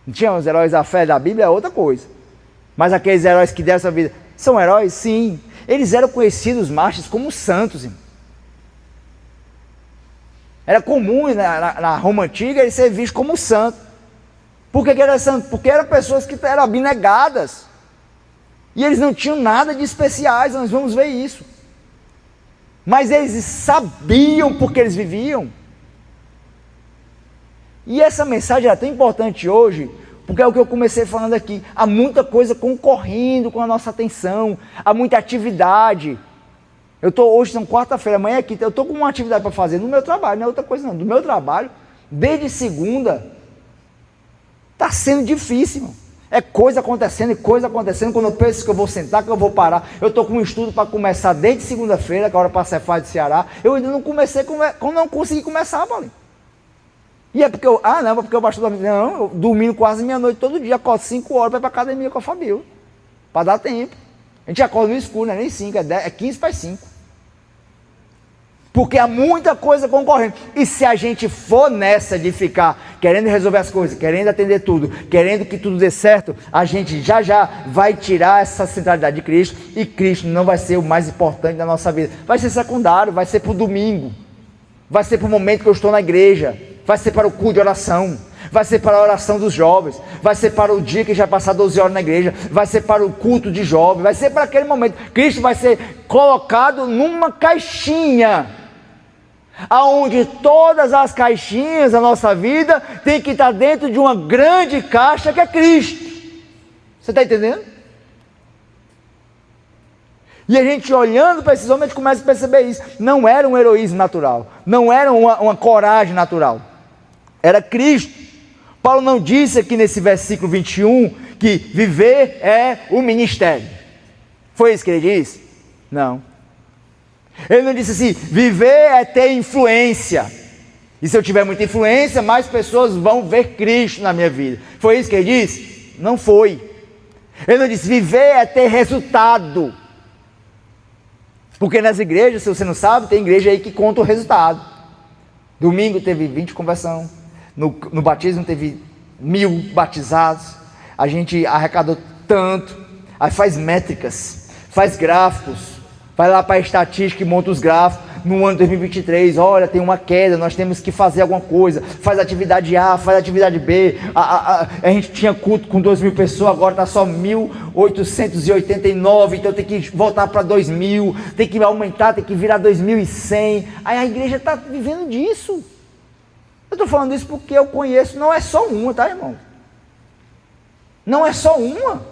Não tinha os heróis da fé da Bíblia, é outra coisa. Mas aqueles heróis que deram essa vida, são heróis? Sim. Eles eram conhecidos, mártires, como santos. Irmão. Era comum na Roma Antiga ele ser visto como santo. Por que era santo? Porque eram pessoas que eram abnegadas. E eles não tinham nada de especiais, nós vamos ver isso. Mas eles sabiam porque eles viviam. E essa mensagem é tão importante hoje, porque é o que eu comecei falando aqui. Há muita coisa concorrendo com a nossa atenção, há muita atividade. Hoje são quarta-feira, amanhã é quinta, eu estou com uma atividade para fazer no meu trabalho, não é outra coisa não. Do meu trabalho, desde segunda, está sendo difícil, irmão. É coisa acontecendo, quando eu penso que eu vou sentar, que eu vou parar, eu estou com um estudo para começar desde segunda-feira, que é a hora para a Cefaz de Ceará, eu ainda não comecei, não consegui começar, Paulinho. E é porque porque eu baixo dormindo. Não, eu dormindo quase meia-noite todo dia, acordo 5 horas para ir para a academia com a Fabiola, para dar tempo. A gente acorda no escuro, não é nem 5, é 15 para as 5. Porque há muita coisa concorrendo. E se a gente for nessa de ficar querendo resolver as coisas, querendo atender tudo, querendo que tudo dê certo, a gente já vai tirar essa centralidade de Cristo, e Cristo não vai ser o mais importante da nossa vida. Vai ser secundário, vai ser para o domingo, vai ser para o momento que eu estou na igreja, vai ser para o culto de oração, vai ser para a oração dos jovens, vai ser para o dia que já passar 12 horas na igreja, vai ser para o culto de jovens, vai ser para aquele momento. Cristo vai ser colocado numa caixinha, aonde todas as caixinhas da nossa vida tem que estar dentro de uma grande caixa que é Cristo. Você está entendendo? E a gente olhando para esses homens, a gente começa a perceber isso. Não era um heroísmo natural, não era uma coragem natural, era Cristo. Paulo não disse aqui nesse versículo 21 que viver é o ministério. Foi isso que ele disse? Não. Ele não disse assim, viver é ter influência. E se eu tiver muita influência, mais pessoas vão ver Cristo na minha vida. Foi isso que ele disse? Não foi. Ele não disse, viver é ter resultado. Porque nas igrejas, se você não sabe, tem igreja aí que conta o resultado. Domingo teve 20 conversão. No batismo teve 1000 batizados. A gente arrecadou tanto. Aí faz métricas, faz gráficos. Vai lá para a estatística e monta os gráficos. No ano de 2023, olha, tem uma queda, nós temos que fazer alguma coisa. Faz atividade A, faz atividade B. A gente tinha culto com 2.000 pessoas, agora está só 1.889. Então tem que voltar para 2.000, tem que aumentar, tem que virar 2.100. Aí a igreja está vivendo disso. Eu estou falando isso porque eu conheço, não é só uma, tá, irmão? Não é só uma.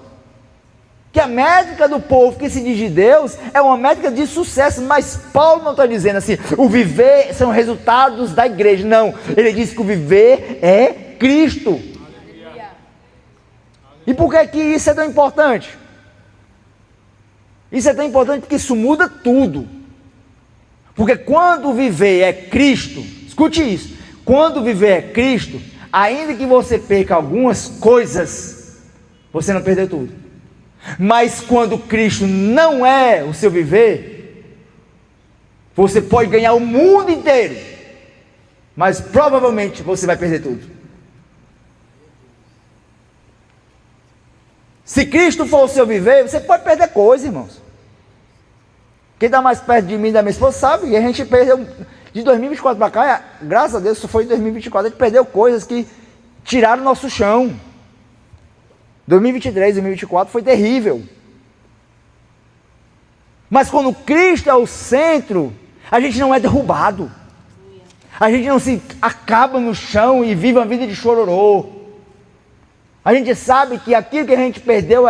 Que a métrica do povo que se diz de Deus é uma métrica de sucesso, mas Paulo não está dizendo assim, o viver são resultados da igreja, não, ele diz que o viver é Cristo. Aleluia. E por que isso é tão importante? Isso é tão importante porque isso muda tudo, porque quando o viver é Cristo, escute isso, quando o viver é Cristo, ainda que você perca algumas coisas, você não perdeu tudo. Mas quando Cristo não é o seu viver, você pode ganhar o mundo inteiro, mas provavelmente você vai perder tudo. Se Cristo for o seu viver, você pode perder coisas, irmãos. Quem está mais perto de mim e da minha esposa sabe que a gente perdeu, de 2024 para cá, graças a Deus, isso foi em 2024, a gente perdeu coisas que tiraram o nosso chão. 2023, 2024 foi terrível. Mas quando Cristo é o centro, a gente não é derrubado. A gente não se acaba no chão e vive uma vida de chororô. A gente sabe que aquilo que a gente perdeu,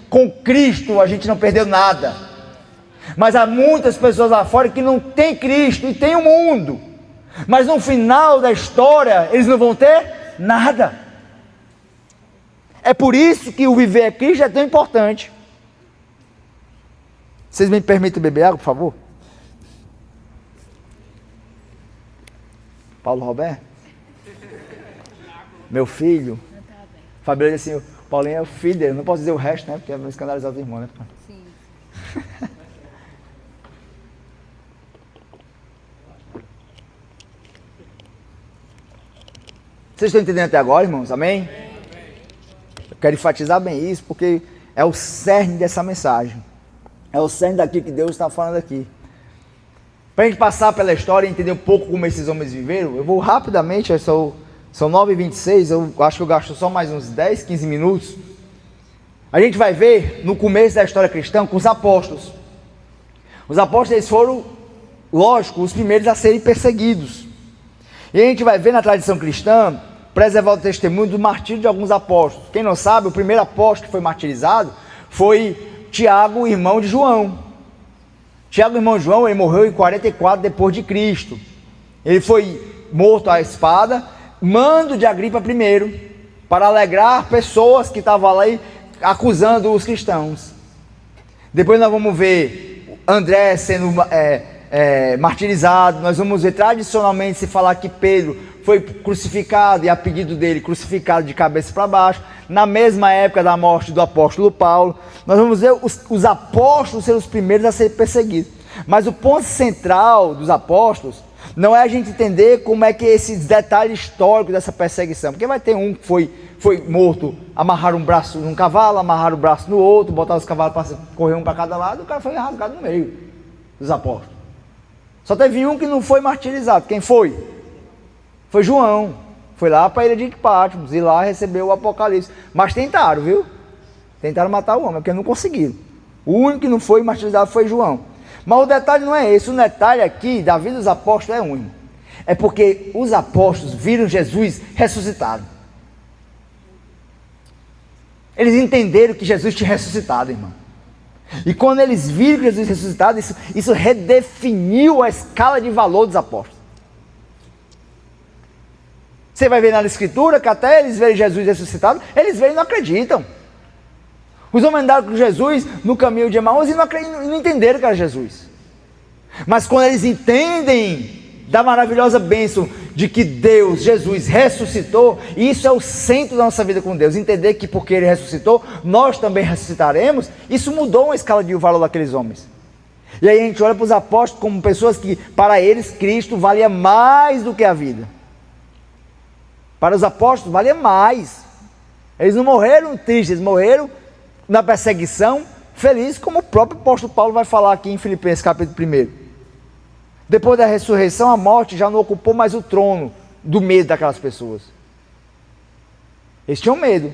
com Cristo, a gente não perdeu nada. Mas há muitas pessoas lá fora que não têm Cristo e têm o mundo. Mas no final da história, eles não vão ter nada. É por isso que o viver é Cristo é tão importante. Vocês me permitem beber água, por favor? Paulo Roberto? Meu filho? Fabrício disse assim, o Paulinho é o filho dele. Não posso dizer o resto, né? Porque é escandalizar os irmãos, né? Sim. Vocês estão entendendo até agora, irmãos? Amém? Eu quero enfatizar bem isso, porque é o cerne dessa mensagem. É o cerne daquilo que Deus está falando aqui. Para a gente passar pela história e entender um pouco como esses homens viveram, eu vou rapidamente, são 9h26, eu acho que eu gasto só mais uns 10, 15 minutos. A gente vai ver no começo da história cristã com os apóstolos. Os apóstolos eles foram, lógico, os primeiros a serem perseguidos. E a gente vai ver na tradição cristã preservar o testemunho do martírio de alguns apóstolos. Quem não sabe, o primeiro apóstolo que foi martirizado foi Tiago, irmão de João. Tiago, irmão de João, ele morreu em 44 depois de Cristo. Ele foi morto à espada, mando de Agripa I, para alegrar pessoas que estavam lá acusando os cristãos. Depois nós vamos ver André sendo martirizado. Nós vamos ver tradicionalmente se falar que Pedro foi crucificado, e a pedido dele, crucificado de cabeça para baixo, na mesma época da morte do apóstolo Paulo. Nós vamos ver os apóstolos ser os primeiros a serem perseguidos. Mas o ponto central dos apóstolos não é a gente entender como é que esses detalhes históricos dessa perseguição, porque vai ter um que foi morto, amarraram um braço num cavalo, amarraram o braço no outro, botaram os cavalos para correr um para cada lado, o cara foi rasgado no meio dos apóstolos. Só teve um que não foi martirizado. Quem foi? Foi João. Foi lá para a ilha de Patmos e lá recebeu o Apocalipse. Mas tentaram, viu? Tentaram matar o homem, porque não conseguiram. O único que não foi martirizado foi João. Mas o detalhe não é esse. O detalhe aqui da vida dos apóstolos é único. É porque os apóstolos viram Jesus ressuscitado. Eles entenderam que Jesus tinha ressuscitado, irmão. E quando eles viram que Jesus ressuscitado, isso redefiniu a escala de valor dos apóstolos. Você vai ver na Escritura que até eles verem Jesus ressuscitado, eles veem e não acreditam. Os homens andaram com Jesus no caminho de Emaús e não entenderam que era Jesus. Mas quando eles entendem da maravilhosa bênção de que Deus, Jesus, ressuscitou, e isso é o centro da nossa vida com Deus, entender que porque Ele ressuscitou, nós também ressuscitaremos, isso mudou uma escala de valor daqueles homens. E aí a gente olha para os apóstolos como pessoas que, para eles, Cristo valia mais do que a vida. Para os apóstolos, valia mais. Eles não morreram tristes, eles morreram na perseguição, felizes, como o próprio apóstolo Paulo vai falar aqui em Filipenses capítulo 1. Depois da ressurreição, a morte já não ocupou mais o trono do medo daquelas pessoas. Eles tinham medo.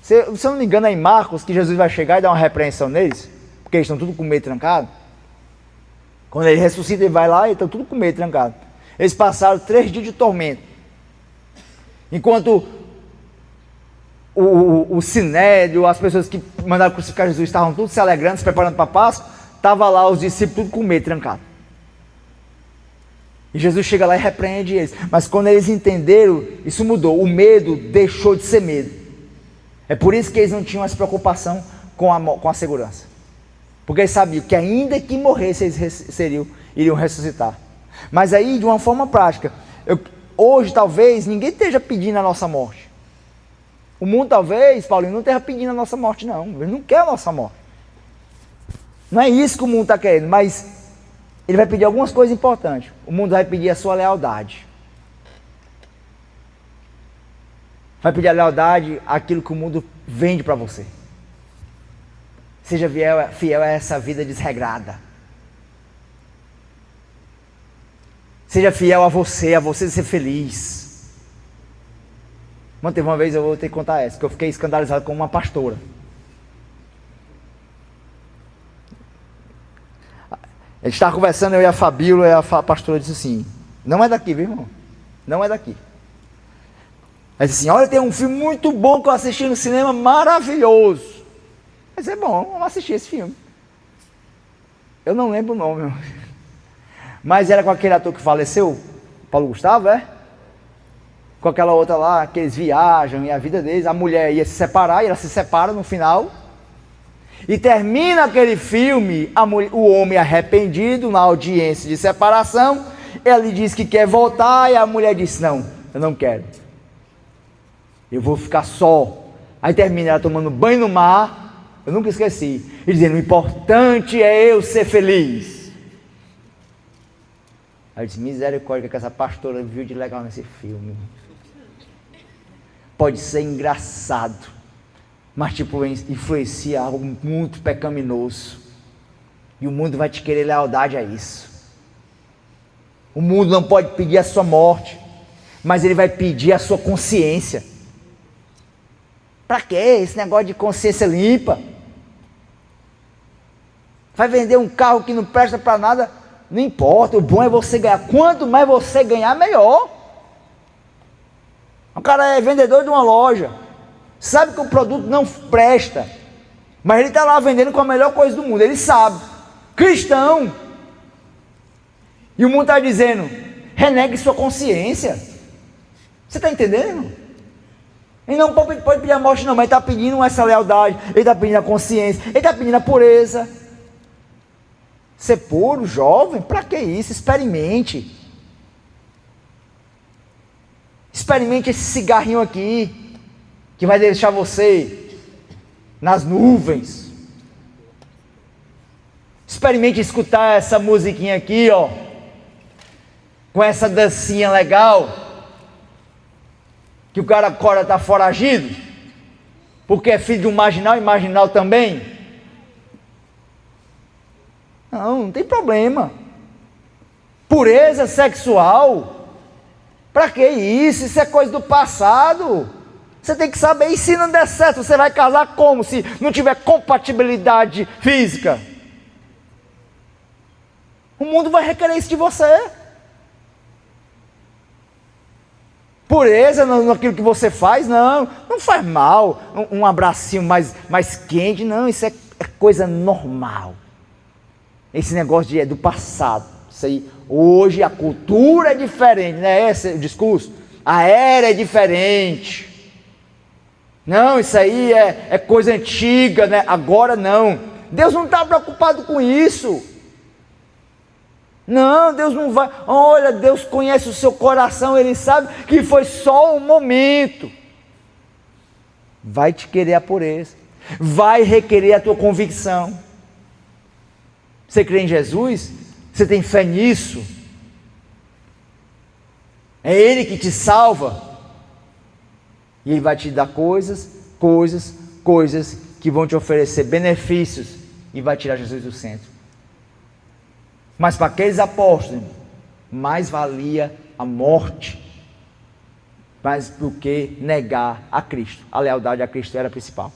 Se eu não me engano, é em Marcos que Jesus vai chegar e dar uma repreensão neles, porque eles estão tudo com medo trancado. Quando ele ressuscita, ele vai lá e estão tudo com medo trancado. Eles passaram 3 dias de tormento. Enquanto o Sinédrio, as pessoas que mandaram crucificar Jesus estavam todos se alegrando, se preparando para a Páscoa, estavam lá os discípulos tudo com medo trancado. E Jesus chega lá e repreende eles. Mas quando eles entenderam, isso mudou. O medo deixou de ser medo. É por isso que eles não tinham essa preocupação com a segurança. Porque eles sabiam que ainda que morressem, eles iriam ressuscitar. Mas aí, de uma forma prática, hoje talvez ninguém esteja pedindo a nossa morte. O mundo talvez, Paulinho, não esteja pedindo a nossa morte, não. Ele não quer a nossa morte. Não é isso que o mundo está querendo, mas ele vai pedir algumas coisas importantes. O mundo vai pedir a sua lealdade. Vai pedir a lealdade àquilo que o mundo vende para você. Seja fiel a essa vida desregrada. Seja fiel a você ser feliz. Mano, teve uma vez, eu vou ter que contar essa, que eu fiquei escandalizado com uma pastora. A gente estava conversando, eu e a Fabíola, e a pastora disse assim, não é daqui, viu, irmão? Não é daqui. Ela disse assim, olha, tem um filme muito bom que eu assisti no cinema, maravilhoso. Mas é bom, vamos assistir esse filme. Eu não lembro o nome, irmão. Mas era com aquele ator que faleceu, Paulo Gustavo, é? Com aquela outra lá, que eles viajam, e a vida deles, a mulher ia se separar, e ela se separa no final. E termina aquele filme, o homem arrependido na audiência de separação, ele diz que quer voltar e a mulher diz, não, eu não quero. Eu vou ficar só. Aí termina ela tomando banho no mar, eu nunca esqueci, e dizendo, o importante é eu ser feliz. Aí eu disse, misericórdia que essa pastora viu de legal nesse filme. Pode ser engraçado, mas tipo, influencia algo muito pecaminoso. E o mundo vai te querer lealdade a isso. O mundo não pode pedir a sua morte, mas ele vai pedir a sua consciência. Para quê esse negócio de consciência limpa? Vai vender um carro que não presta para nada? Não importa, o bom é você ganhar. Quanto mais você ganhar, melhor. O cara é vendedor de uma loja, sabe que o produto não presta, mas ele está lá vendendo com a melhor coisa do mundo, ele sabe, cristão, e o mundo está dizendo, renegue sua consciência. Você está entendendo, irmão? Ele não pode pedir a morte não, mas ele está pedindo essa lealdade, ele está pedindo a consciência, ele está pedindo a pureza. Ser puro, jovem, para que isso? Experimente esse cigarrinho aqui, que vai deixar você nas nuvens. Experimente escutar essa musiquinha aqui, ó, com essa dancinha legal, que o cara agora está foragido, porque é filho de um marginal e marginal também. Não tem problema. Pureza sexual, para que isso? Isso é coisa do passado. Você tem que saber, e se não der certo, você vai casar como? Se não tiver compatibilidade física. O mundo vai requerer isso de você. Pureza naquilo que você faz, não faz mal. Um abracinho mais quente, não, isso é coisa normal. Esse negócio é do passado. Isso aí, hoje a cultura é diferente, né? Esse é o discurso. A era é diferente. Não, isso aí é coisa antiga, né? Agora não. Deus não está preocupado com isso. Não, Deus não vai. Olha, Deus conhece o seu coração, Ele sabe que foi só um momento. Vai te querer a pureza, vai requerer a tua convicção. Você crê em Jesus? Você tem fé nisso? É Ele que te salva. E Ele vai te dar coisas que vão te oferecer benefícios e vai tirar Jesus do centro. Mas para aqueles apóstolos, mais valia a morte, mais do que negar a Cristo. A lealdade a Cristo era a principal.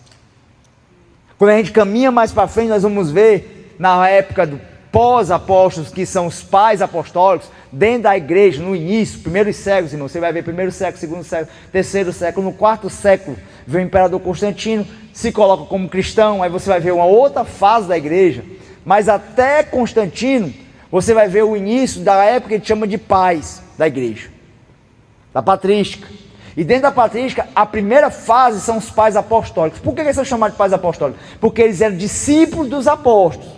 Quando a gente caminha mais para frente, nós vamos ver, na época do pós-apóstolos, que são os pais apostólicos, dentro da igreja, no início, primeiros séculos, irmão, você vai ver primeiro século, segundo século, terceiro século, no quarto século, vem o imperador Constantino, se coloca como cristão, aí você vai ver uma outra fase da igreja, mas até Constantino, você vai ver o início da época que a gente chama de pais da igreja, da patrística. E dentro da patrística, a primeira fase são os pais apostólicos. Por que eles são chamados de pais apostólicos? Porque eles eram discípulos dos apóstolos.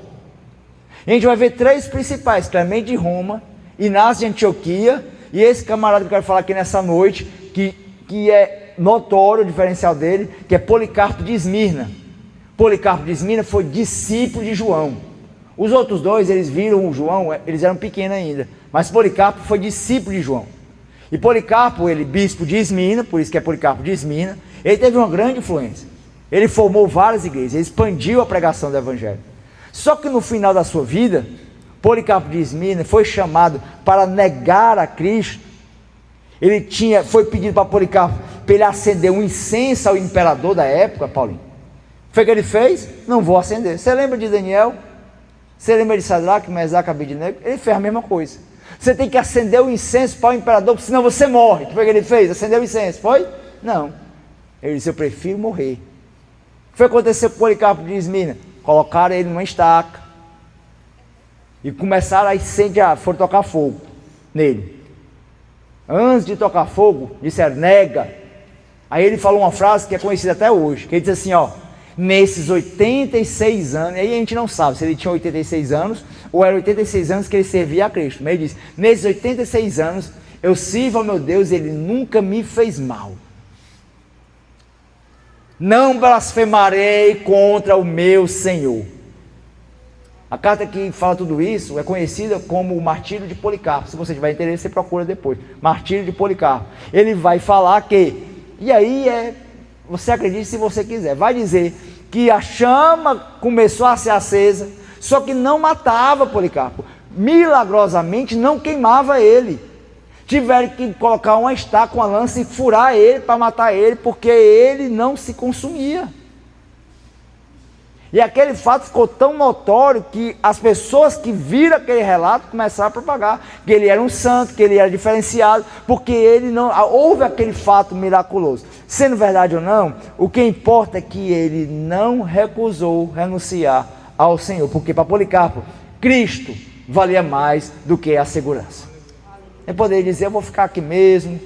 E a gente vai ver três principais: Clemente de Roma, Inácio de Antioquia, e esse camarada que eu quero falar aqui nessa noite, que é notório o diferencial dele, que é Policarpo de Esmirna. Policarpo de Esmirna foi discípulo de João. Os outros dois, eles viram o João, eles eram pequenos ainda, mas Policarpo foi discípulo de João. E Policarpo, ele bispo de Esmirna, por isso que é Policarpo de Esmirna, ele teve uma grande influência. Ele formou várias igrejas, ele expandiu a pregação do evangelho. Só que no final da sua vida, Policarpo de Esmirna foi chamado para negar a Cristo. Foi pedido para Policarpo para ele acender um incenso ao imperador da época, Paulinho. Foi o que ele fez? Não vou acender. Você lembra de Daniel? Você lembra de Sadraque, Mesaque, Abednego? Ele fez a mesma coisa. Você tem que acender o incenso para o imperador, senão você morre. O que foi que ele fez? Acendeu o incenso, foi? Não. Ele disse: eu prefiro morrer. O que foi que aconteceu com Policarpo de Esmirna? Colocaram ele numa estaca e começaram a incendiar, foram tocar fogo nele. Antes de tocar fogo, disseram: nega. Aí ele falou uma frase que é conhecida até hoje, que ele diz assim, ó: nesses 86 anos, e aí a gente não sabe se ele tinha 86 anos ou era 86 anos que ele servia a Cristo, mas ele diz: nesses 86 anos eu sirvo ao meu Deus, ele nunca me fez mal. Não blasfemarei contra o meu Senhor. A carta que fala tudo isso é conhecida como o martírio de Policarpo. Se você tiver interesse, você procura depois. Martírio de Policarpo. Ele vai falar que, e aí você acredite se você quiser, vai dizer que a chama começou a ser acesa, só que não matava Policarpo, milagrosamente não queimava ele. Tiveram que colocar uma estaca, uma lança e furar ele para matar ele, porque ele não se consumia. E aquele fato ficou tão notório que as pessoas que viram aquele relato começaram a propagar que ele era um santo, que ele era diferenciado, porque ele não houve aquele fato miraculoso. Sendo verdade ou não, o que importa é que ele não recusou renunciar ao Senhor, porque para Policarpo, Cristo valia mais do que a segurança. Ele poderia dizer: eu vou ficar aqui mesmo,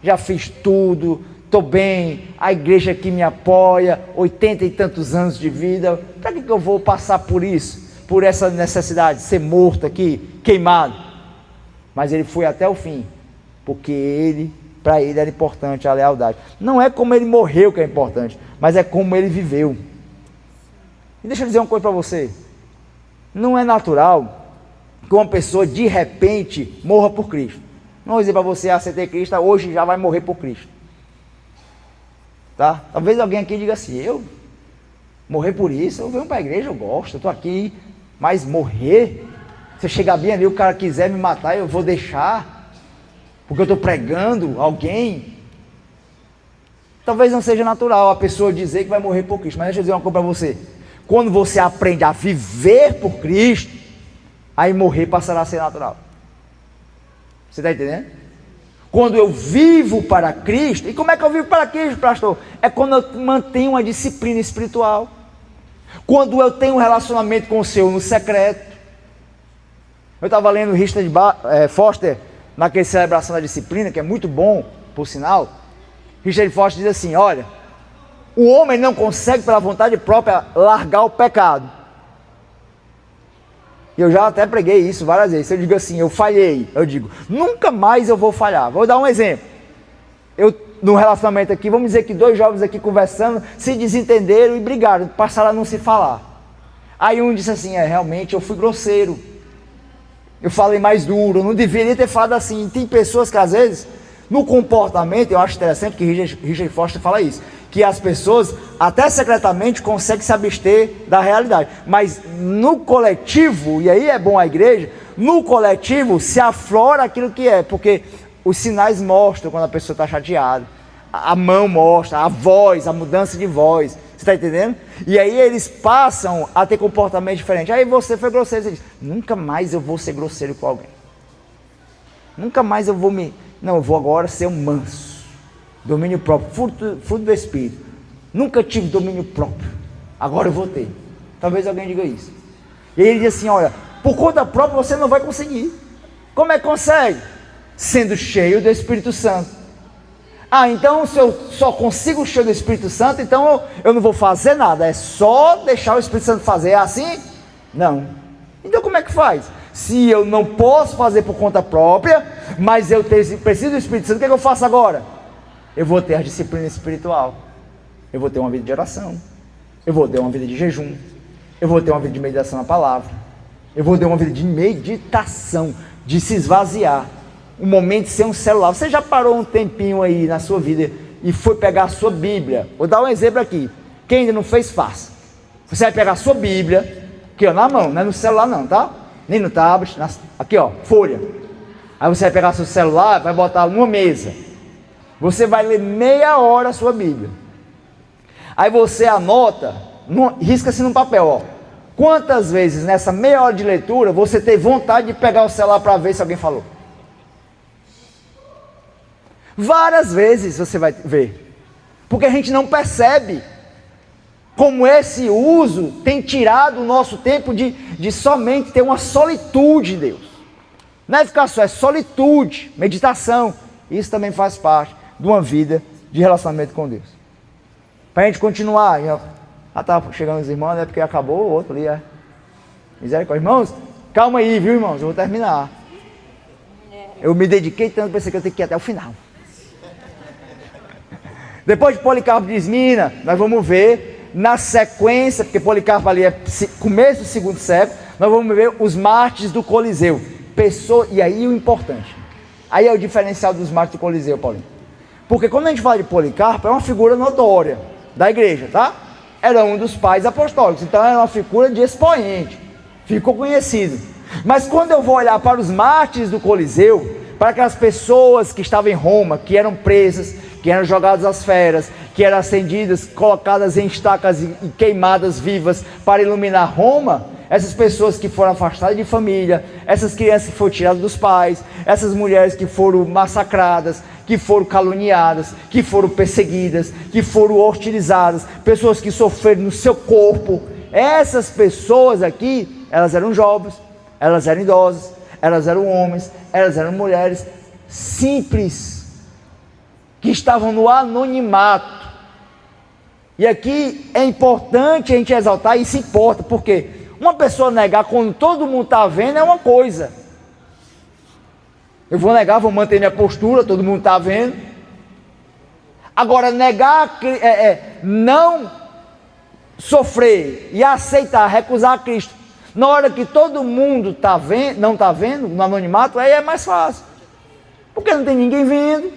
já fiz tudo, estou bem, a igreja aqui me apoia, 80 e tantos anos de vida, para que eu vou passar por isso, por essa necessidade de ser morto aqui, queimado? Mas ele foi até o fim, porque para ele era importante a lealdade. Não é como ele morreu que é importante, mas é como ele viveu. E deixa eu dizer uma coisa para você: Não é natural que uma pessoa de repente morra por Cristo. Não vou dizer para você, aceitei Cristo, hoje já vai morrer por Cristo. Tá? Talvez alguém aqui diga assim, eu morrer por isso, eu venho para a igreja, eu gosto, eu estou aqui, mas morrer, se eu chegar bem ali, o cara quiser me matar, eu vou deixar, porque eu estou pregando alguém. Talvez não seja natural a pessoa dizer que vai morrer por Cristo, mas deixa eu dizer uma coisa para você, quando você aprende a viver por Cristo, aí morrer passará a ser natural. Você está entendendo? Quando eu vivo para Cristo, e como é que eu vivo para Cristo, pastor? É quando eu mantenho uma disciplina espiritual, quando eu tenho um relacionamento com o Senhor no secreto. Eu estava lendo Richard Foster, naquele Celebração da Disciplina, que é muito bom, por sinal. Richard Foster diz assim, olha, o homem não consegue pela vontade própria largar o pecado. E eu já até preguei isso várias vezes. Se eu digo assim, eu falhei, eu digo, nunca mais eu vou falhar. Vou dar um exemplo. No relacionamento aqui, vamos dizer que 2 jovens aqui conversando, se desentenderam e brigaram, passaram a não se falar. Aí um disse assim, realmente eu fui grosseiro. Eu falei mais duro, eu não deveria ter falado assim. Tem pessoas que às vezes, no comportamento, eu acho interessante que Richard Foster fala isso, que as pessoas, até secretamente, conseguem se abster da realidade. Mas no coletivo, e aí é bom a igreja, no coletivo se aflora aquilo que é, porque os sinais mostram quando a pessoa está chateada. A mão mostra, a voz, a mudança de voz. Você está entendendo? E aí eles passam a ter comportamento diferente. Aí você foi grosseiro, você diz, nunca mais eu vou ser grosseiro com alguém. Nunca mais eu vou Não, eu vou agora ser um manso. Domínio próprio, fruto do Espírito. Nunca tive domínio próprio, agora eu vou ter. Talvez alguém diga isso. E ele diz assim, olha, por conta própria você não vai conseguir. Como é que consegue? Sendo cheio do Espírito Santo. Então se eu só consigo cheio do Espírito Santo, então eu não vou fazer nada, é só deixar o Espírito Santo fazer, é assim? Não. Então como é que faz? Se eu não posso fazer por conta própria, mas eu preciso do Espírito Santo, o que eu faço agora? Eu vou ter a disciplina espiritual, eu vou ter uma vida de oração, eu vou ter uma vida de jejum, eu vou ter uma vida de meditação na palavra, eu vou ter uma vida de meditação, de se esvaziar, um momento sem um celular. Você já parou um tempinho aí na sua vida e foi pegar a sua Bíblia? Vou dar um exemplo aqui, quem ainda não fez, faça. Você vai pegar a sua Bíblia, aqui ó, na mão, não é no celular não, tá? Nem no tablet, aqui ó, folha. Aí você vai pegar seu celular, vai botar numa mesa. Você vai ler meia hora a sua Bíblia. Aí você anota, risca-se num papel, ó. Quantas vezes nessa meia hora de leitura você tem vontade de pegar o celular para ver se alguém falou? Várias vezes você vai ver. Porque a gente não percebe como esse uso tem tirado o nosso tempo de somente ter uma solitude em Deus. Não é ficar só, é solitude, meditação. Isso também faz parte de uma vida de relacionamento com Deus. Para a gente continuar, já está chegando os irmãos, né? Porque acabou o outro ali, Misericórdia. Irmãos, calma aí, viu, irmãos? Eu vou terminar. Eu me dediquei tanto, pensei que eu tenho que ir até o final. Depois de Policarpo de Esmina, nós vamos ver na sequência, porque Policarpo ali é começo do 2º século, nós vamos ver os mártires do Coliseu. E aí o importante, aí é o diferencial dos mártires do Coliseu, Paulinho. Porque quando a gente fala de Policarpo, é uma figura notória da igreja, tá? Era um dos pais apostólicos, então era uma figura de expoente, ficou conhecido. Mas quando eu vou olhar para os mártires do Coliseu, para aquelas pessoas que estavam em Roma, que eram presas, que eram jogadas às feras, que eram acendidas, colocadas em estacas e queimadas vivas para iluminar Roma, essas pessoas que foram afastadas de família, essas crianças que foram tiradas dos pais, essas mulheres que foram massacradas, que foram caluniadas, que foram perseguidas, que foram hostilizadas, pessoas que sofreram no seu corpo, essas pessoas aqui, elas eram jovens, elas eram idosas, elas eram homens, elas eram mulheres simples, que estavam no anonimato. E aqui é importante a gente exaltar, e isso importa, porque uma pessoa negar quando todo mundo está vendo é uma coisa. Eu vou negar, vou manter minha postura, todo mundo está vendo. Agora, negar, não sofrer e aceitar, recusar a Cristo, Na hora que todo mundo não está vendo, no anonimato, aí é mais fácil. Porque não tem ninguém vendo,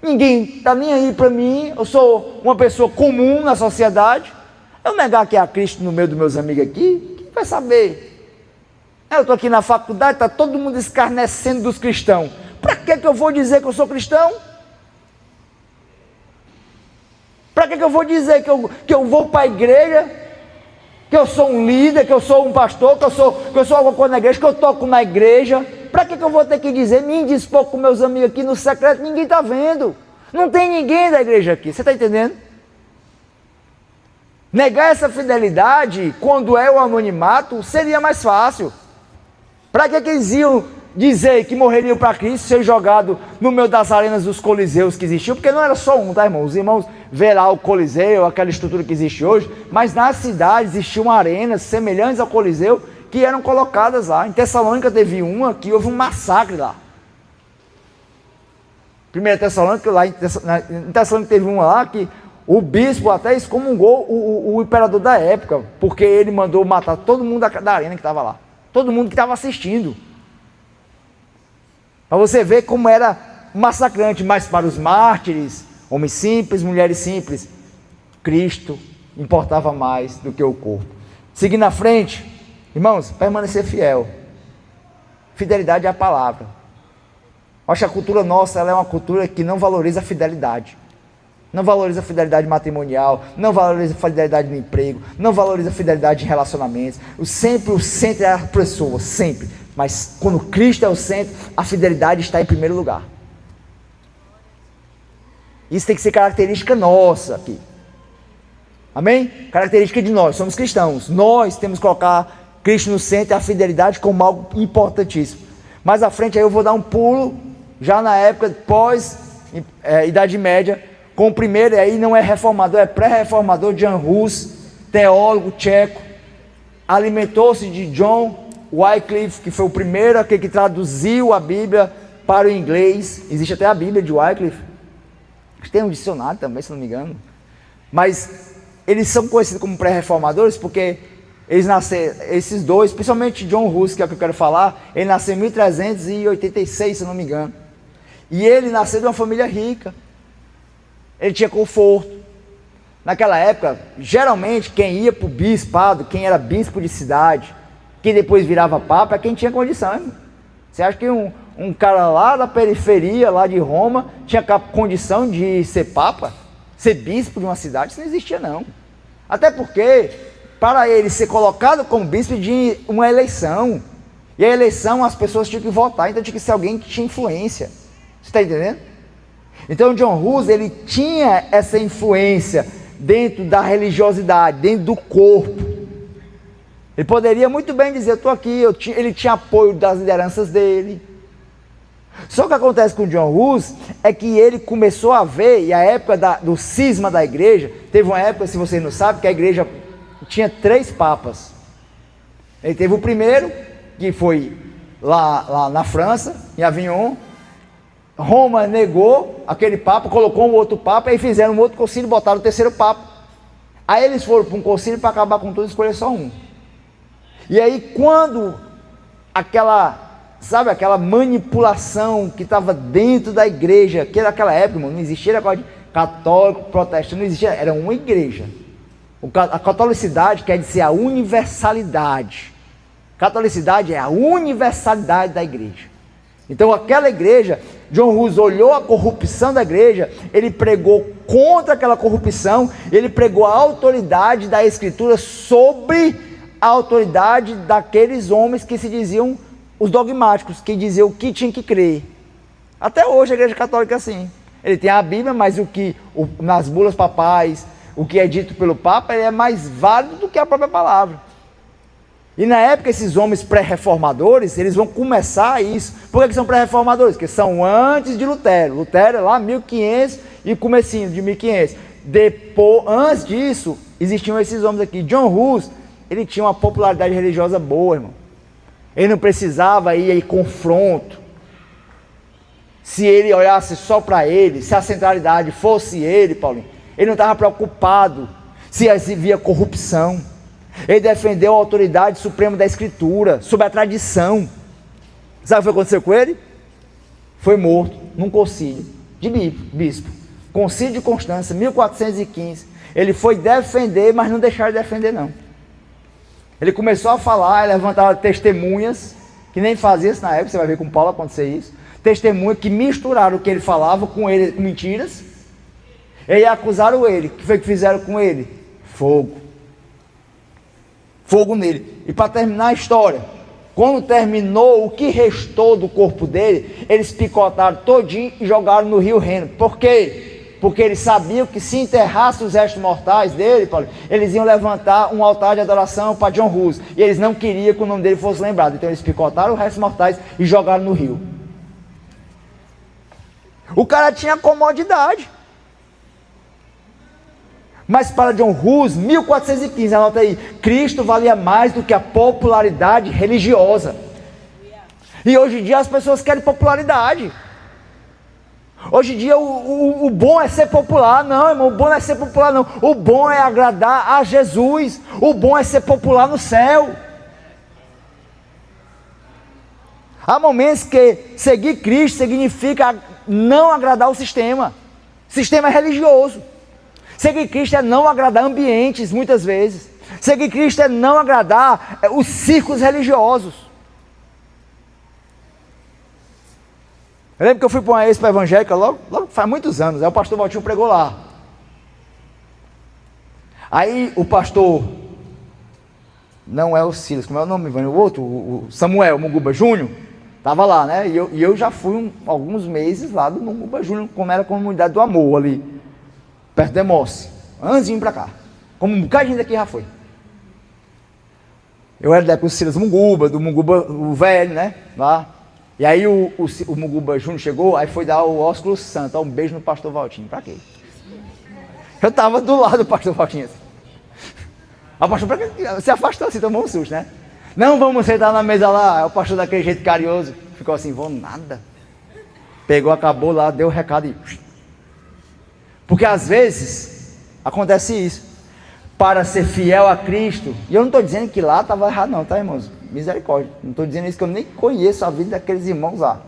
ninguém está nem aí para mim, eu sou uma pessoa comum na sociedade. Eu negar que há Cristo no meio dos meus amigos aqui, quem vai saber? Eu estou aqui na faculdade, está todo mundo escarnecendo dos cristãos. Para que eu vou dizer que eu sou cristão? Para que eu vou dizer que eu vou para a igreja, que eu sou um líder, que eu sou um pastor, que eu sou alguma coisa na igreja, que eu toco na igreja? Para que eu vou ter que dizer, me indispor com meus amigos aqui no secreto? Ninguém está vendo. Não tem ninguém da igreja aqui, você está entendendo? Negar essa fidelidade, quando é o anonimato, seria mais fácil. Para que eles iam dizer que morreriam para Cristo, ser jogado no meio das arenas dos coliseus que existiam? Porque não era só um, tá, irmão? Os irmãos vê lá o coliseu, aquela estrutura que existe hoje, mas na cidade existiam arenas semelhantes ao coliseu que eram colocadas lá. Em Tessalônica teve uma que houve um massacre lá. Primeira Tessalônica, lá em Tessalônica teve uma lá que o bispo até excomungou o imperador da época, porque ele mandou matar todo mundo da arena que estava lá. Todo mundo que estava assistindo. Para você ver como era massacrante, mas para os mártires, homens simples, mulheres simples, Cristo importava mais do que o corpo. Seguindo à frente, irmãos, permanecer fiel. Fidelidade é a palavra. Acho que a cultura nossa ela é uma cultura que não valoriza a fidelidade. Não valoriza a fidelidade matrimonial, não valoriza a fidelidade no emprego, não valoriza a fidelidade em relacionamentos. O centro é a pessoa, sempre. Mas quando Cristo é o centro, a fidelidade está em primeiro lugar. Isso tem que ser característica nossa aqui. Amém? Característica de nós, somos cristãos. Nós temos que colocar Cristo no centro e a fidelidade como algo importantíssimo. Mais à frente aí eu vou dar um pulo, já na época pós-Idade Média, com o primeiro, aí não é reformador, é pré-reformador, Jan Hus, teólogo tcheco, alimentou-se de John Wycliffe, que foi o primeiro aquele que traduziu a Bíblia para o inglês. Existe até a Bíblia de Wycliffe, tem um dicionário também, se não me engano, mas eles são conhecidos como pré-reformadores porque eles nasceram, esses dois, principalmente John Hus, que é o que eu quero falar, ele nasceu em 1386, se não me engano, e ele nasceu de uma família rica. Ele tinha conforto. Naquela época, geralmente, quem ia para o bispado, quem era bispo de cidade, que depois virava papa, é quem tinha condição. Hein? Você acha que um cara lá da periferia, lá de Roma, tinha condição de ser papa? Ser bispo de uma cidade? Isso não existia, não. Até porque, para ele ser colocado como bispo, de uma eleição. E a eleição, as pessoas tinham que votar, então tinha que ser alguém que tinha influência. Você está entendendo? Então John Hus, ele tinha essa influência dentro da religiosidade, dentro do corpo. Ele poderia muito bem dizer, eu estou aqui, ele tinha apoio das lideranças dele. Só que o que acontece com John Hus é que ele começou a ver, e a época do cisma da igreja, teve uma época, se vocês não sabem, que a igreja tinha 3 papas. Ele teve o primeiro, que foi lá na França, em Avignon. Roma negou aquele papa, colocou um outro papa, aí fizeram um outro concílio e botaram o terceiro papa. Aí eles foram para um concílio para acabar com tudo e escolher só um. E aí quando aquela manipulação que estava dentro da igreja, que naquela época, não existia negócio de católico, protestante, não existia, era uma igreja. A catolicidade quer dizer a universalidade. Catolicidade é a universalidade da igreja. Então aquela igreja, John Hus olhou a corrupção da igreja, ele pregou contra aquela corrupção, ele pregou a autoridade da escritura sobre a autoridade daqueles homens que se diziam os dogmáticos, que diziam o que tinha que crer. Até hoje a igreja católica é assim. Ele tem a Bíblia, mas nas bulas papais, o que é dito pelo Papa, ele é mais válido do que a própria palavra. E na época esses homens pré-reformadores, eles vão começar isso. Por que são pré-reformadores? Porque são antes de Lutero. Lutero é lá 1500 e comecinho de 1500. Antes disso, existiam esses homens aqui. John Hus, ele tinha uma popularidade religiosa boa, irmão. Ele não precisava ir em confronto. Se ele olhasse só para ele, se a centralidade fosse ele, Paulinho, ele não estava preocupado se havia corrupção. Ele defendeu a autoridade suprema da Escritura, sobre a tradição. Sabe o que aconteceu com ele? Foi morto num concílio de bispo. Concílio de Constância, 1415. Ele foi defender, mas não deixaram de defender, não. Ele começou a falar, levantar testemunhas, que nem fazia isso na época, você vai ver com Paulo acontecer isso. Testemunhas que misturaram o que ele falava com ele, com mentiras. E acusaram ele. O que foi que fizeram com ele? Fogo. Fogo nele. E para terminar a história, quando terminou, o que restou do corpo dele, eles picotaram todinho e jogaram no rio Reno. Por quê? Porque eles sabiam que se enterrassem os restos mortais dele, Paulo, eles iam levantar um altar de adoração para John Hus. E eles não queriam que o nome dele fosse lembrado. Então eles picotaram os restos mortais e jogaram no rio. O cara tinha comodidade. Mas para John Hus, 1415, anota aí, Cristo valia mais do que a popularidade religiosa. E hoje em dia as pessoas querem popularidade. Hoje em dia o bom é ser popular. Não, irmão, o bom não é ser popular, não. O bom é agradar a Jesus. O bom é ser popular no céu. Há momentos que seguir Cristo significa não agradar o sistema. O sistema é religioso. Seguir Cristo é não agradar ambientes, muitas vezes. Seguir Cristo é não agradar os círculos religiosos. Eu lembro que eu fui para uma expo evangélica logo faz muitos anos. Aí o pastor Valtinho pregou lá. Aí o pastor, não é o Silas, como é o nome, o outro, o Samuel Munguba Júnior, estava lá, né? E eu já fui alguns meses lá do Munguba Júnior, como era a comunidade do amor ali, perto de Mosse, antes de vir para cá. Como um bocado de gente aqui já foi. Eu era da época do Silas Munguba, do Munguba o velho, né? Lá. E aí o Munguba Júnior chegou, aí foi dar o ósculo santo, um beijo no pastor Valtinho. Pra quê? Eu estava do lado do pastor Valtinho. Assim. O pastor se afastou assim, tomou um susto, né? Não, vamos sentar na mesa lá. Aí o pastor daquele jeito carinhoso ficou assim, vou nada. Pegou, acabou lá, deu o recado e... Porque às vezes acontece isso. Para ser fiel a Cristo, e eu não estou dizendo que lá estava errado não, tá, irmãos? Misericórdia. Não estou dizendo isso, que eu nem conheço a vida daqueles irmãos lá.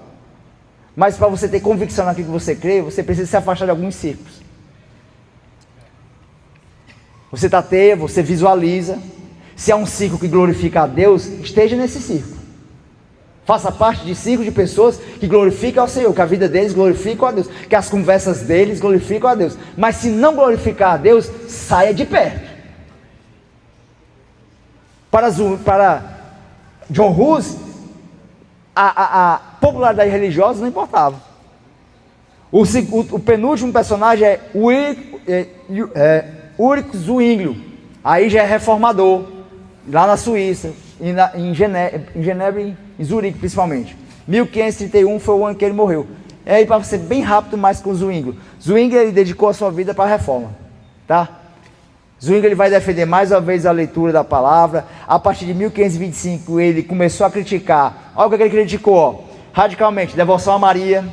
Mas para você ter convicção naquilo que você crê, você precisa se afastar de alguns círculos. Você tateia, você visualiza. Se há um círculo que glorifica a Deus, esteja nesse círculo. Faça parte de círculo de pessoas que glorificam ao Senhor, que a vida deles glorifica a Deus, que as conversas deles glorificam a Deus. Mas se não glorificar a Deus, saia de perto. Para John Hus, a popularidade religiosa não importava. O penúltimo personagem é Ulrich Zwinglio. Aí já é reformador, lá na Suíça, em Genebra e em Zurique principalmente. 1531 foi o ano que ele morreu. E aí, para ser bem rápido mais com o Zwinglio. Zwinglio, ele dedicou a sua vida para a reforma. Tá? Zwinglio, ele vai defender mais uma vez a leitura da palavra. A partir de 1525 ele começou a criticar. Olha o que ele criticou, ó, radicalmente: devoção a Maria.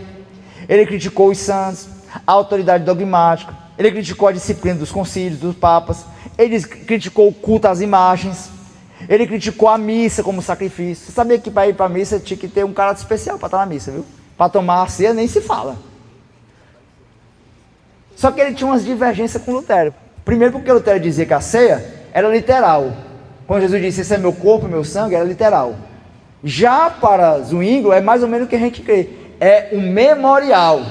Ele criticou os santos, a autoridade dogmática. Ele criticou a disciplina dos concílios, dos papas. Ele criticou o culto às imagens. Ele criticou a missa como sacrifício. Você sabia que para ir para a missa tinha que ter um caráter especial para estar na missa, viu? Para tomar a ceia nem se fala. Só que ele tinha umas divergências com Lutero. Primeiro porque Lutero dizia que a ceia era literal. Quando Jesus disse, esse é meu corpo, meu sangue, era literal. Já para Zwinglio é mais ou menos o que a gente crê. É um memorial.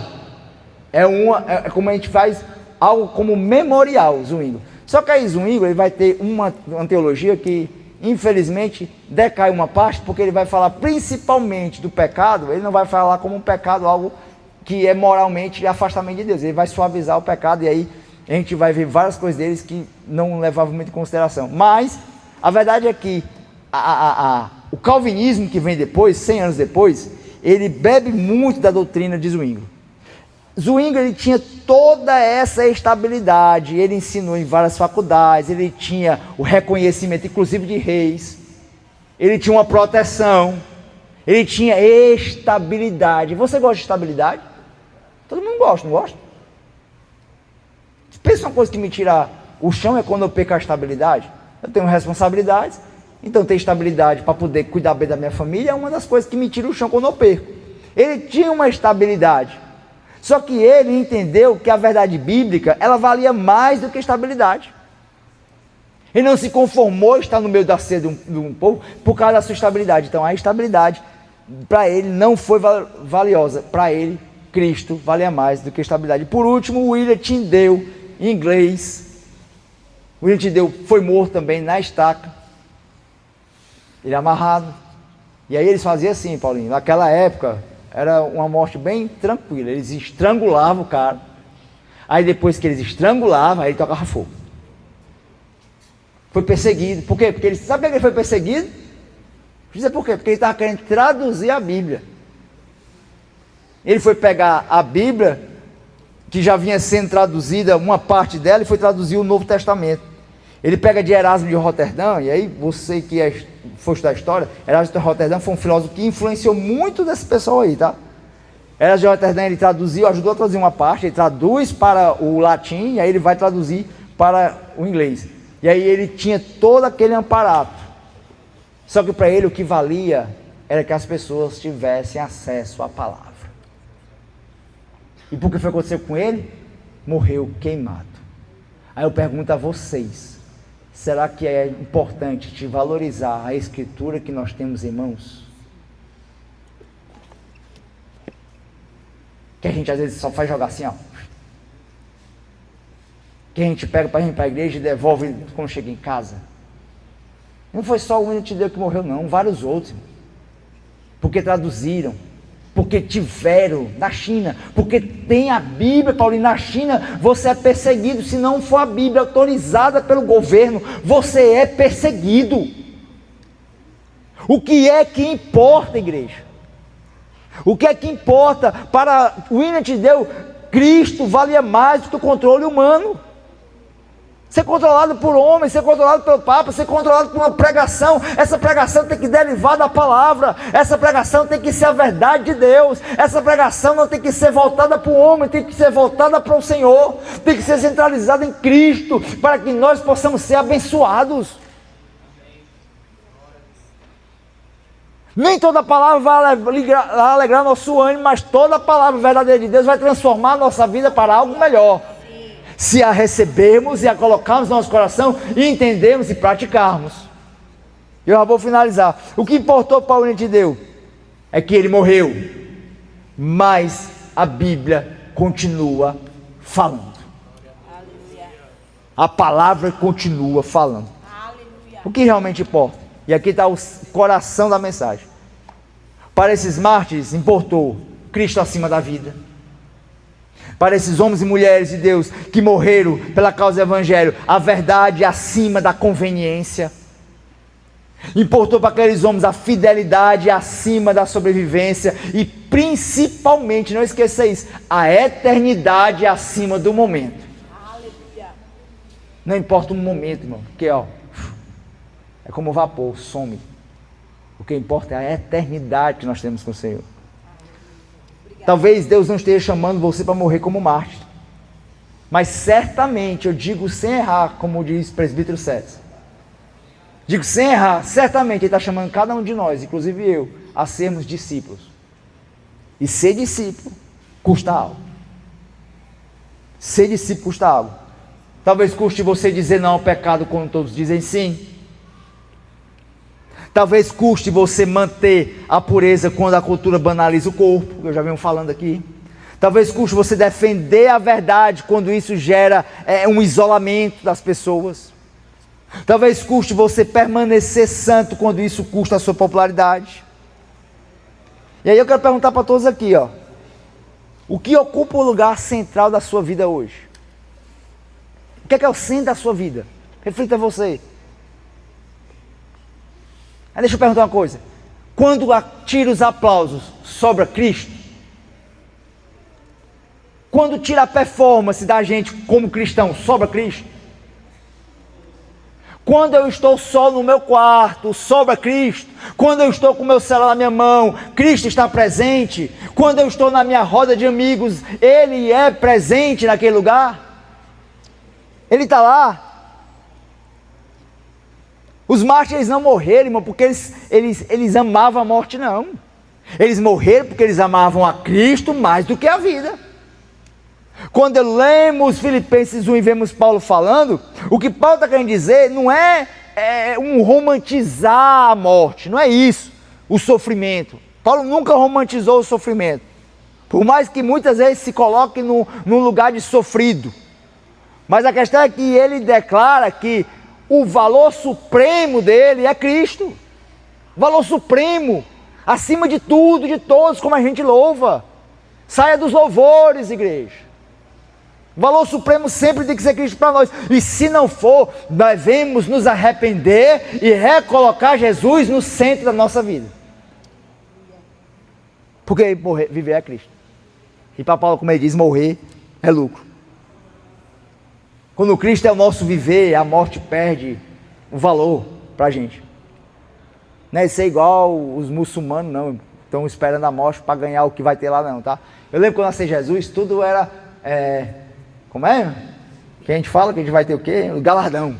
É como a gente faz algo como memorial, Zwinglio. Só que aí Zwinglio, ele vai ter uma teologia que, infelizmente, decai uma parte, porque ele vai falar principalmente do pecado. Ele não vai falar como um pecado, algo que é moralmente afastamento de Deus. Ele vai suavizar o pecado, e aí a gente vai ver várias coisas deles que não levavam muito em consideração. Mas a verdade é que o calvinismo que vem depois, 100 anos depois, ele bebe muito da doutrina de Zwinglio. Zwinglio, ele tinha toda essa estabilidade, ele ensinou em várias faculdades, ele tinha o reconhecimento inclusive de reis, ele tinha uma proteção, ele tinha estabilidade. Você gosta de estabilidade? Todo mundo gosta, não gosta? Pensa uma coisa que me tira o chão é quando eu perco a estabilidade. eu tenho responsabilidades, então ter estabilidade para poder cuidar bem da minha família é uma das coisas que me tira o chão quando eu perco. Ele tinha uma estabilidade, só que ele entendeu que a verdade bíblica, ela valia mais do que estabilidade. Ele não se conformou a estar no meio da ceia de um povo por causa da sua estabilidade. Então a estabilidade para ele não foi valiosa, para ele Cristo valia mais do que a estabilidade. Por último, o William Tyndale, em inglês. O William Tyndale foi morto também na estaca, ele amarrado. E aí eles faziam assim, Paulinho, naquela época era uma morte bem tranquila, eles estrangulavam o cara, aí depois que eles estrangulavam, aí ele tocava fogo. Foi perseguido, por quê? Porque ele, sabe por que ele foi perseguido? Vou dizer por quê? Porque ele estava querendo traduzir a Bíblia. Ele foi pegar a Bíblia, que já vinha sendo traduzida, uma parte dela, e foi traduzir o Novo Testamento. Ele pega de Erasmo de Roterdão, e aí você que for estudar a história, Erasmo de Roterdão foi um filósofo que influenciou muito desse pessoal aí, tá? Erasmo de Roterdão, ele traduziu, ajudou a traduzir uma parte, ele traduz para o latim, e aí ele vai traduzir para o inglês. E aí ele tinha todo aquele aparato. Só que para ele o que valia era que as pessoas tivessem acesso à palavra. E por que foi acontecer com ele? Morreu queimado. Aí eu pergunto a vocês, será que é importante te valorizar a escritura que nós temos em mãos? Que a gente às vezes só faz jogar assim, ó. Que a gente pega para ir para a igreja e devolve quando chega em casa. Não foi só o William Tyndale que morreu, não, vários outros. Porque traduziram, porque tiveram na China, porque tem a Bíblia, Paulinho. Na China você é perseguido, se não for a Bíblia autorizada pelo governo, você é perseguido. O que é que importa, igreja? O que é que importa? Para William Tyndale, Cristo valia mais do que o controle humano. Ser controlado por homens, ser controlado pelo Papa, ser controlado por uma pregação. Essa pregação tem que derivar da palavra. Essa pregação tem que ser a verdade de Deus. Essa pregação não tem que ser voltada para o homem, tem que ser voltada para o Senhor. Tem que ser centralizada em Cristo, para que nós possamos ser abençoados. Nem toda palavra vai alegrar nosso ânimo, mas toda palavra verdadeira de Deus vai transformar a nossa vida para algo melhor. Se a recebermos e a colocarmos no nosso coração e entendermos e praticarmos. Eu já vou finalizar. O que importou para o William Tyndale é que ele morreu, mas a Bíblia continua falando. A palavra continua falando. O que realmente importa? E aqui está o coração da mensagem. Para esses mártires importou Cristo acima da vida. Para esses homens e mulheres de Deus que morreram pela causa do Evangelho, a verdade acima da conveniência. Importou para aqueles homens a fidelidade acima da sobrevivência. E principalmente, não esqueça isso, a eternidade acima do momento. Não importa o momento, irmão, porque ó, é como o vapor, some. O que importa é a eternidade que nós temos com o Senhor. Talvez Deus não esteja chamando você para morrer como mártir, mas certamente, eu digo sem errar, como diz o presbítero César, digo sem errar, certamente Ele está chamando cada um de nós, inclusive eu, a sermos discípulos. E ser discípulo custa algo. Ser discípulo custa algo. Talvez custe você dizer não ao pecado quando todos dizem sim. Talvez custe você manter a pureza quando a cultura banaliza o corpo, que eu já venho falando aqui. Talvez custe você defender a verdade quando isso gera um isolamento das pessoas. Talvez custe você permanecer santo quando isso custa a sua popularidade. E aí eu quero perguntar para todos aqui, ó, o que ocupa o lugar central da sua vida hoje? O que é o centro da sua vida? Reflita você. Aí deixa eu perguntar uma coisa. Quando tira os aplausos, sobra Cristo? Quando tira a performance da gente como cristão, sobra Cristo? Quando eu estou só no meu quarto, sobra Cristo? Quando eu estou com o meu celular na minha mão, Cristo está presente? Quando eu estou na minha roda de amigos, Ele é presente naquele lugar? Ele está lá? Os mártires não morreram, irmão, porque eles amavam a morte, não. Eles morreram porque eles amavam a Cristo mais do que a vida. Quando lemos Filipenses 1 e vemos Paulo falando, o que Paulo está querendo dizer não é um romantizar a morte, não é isso, o sofrimento. Paulo nunca romantizou o sofrimento, por mais que muitas vezes se coloque num lugar de sofrido. Mas a questão é que ele declara que o valor supremo dele é Cristo. Valor supremo, acima de tudo, de todos, como a gente louva. Saia dos louvores, igreja. O valor supremo sempre tem que ser Cristo para nós. E se não for, nós devemos nos arrepender e recolocar Jesus no centro da nossa vida. Porque viver é Cristo. E para Paulo, como ele diz, morrer é lucro. Quando Cristo é o nosso viver, a morte perde o valor para a gente. Não é ser igual os muçulmanos, não. Estão esperando a morte para ganhar o que vai ter lá, não, tá? Eu lembro quando eu nasci Jesus, tudo era... como é? Que a gente fala que a gente vai ter o quê? O galardão.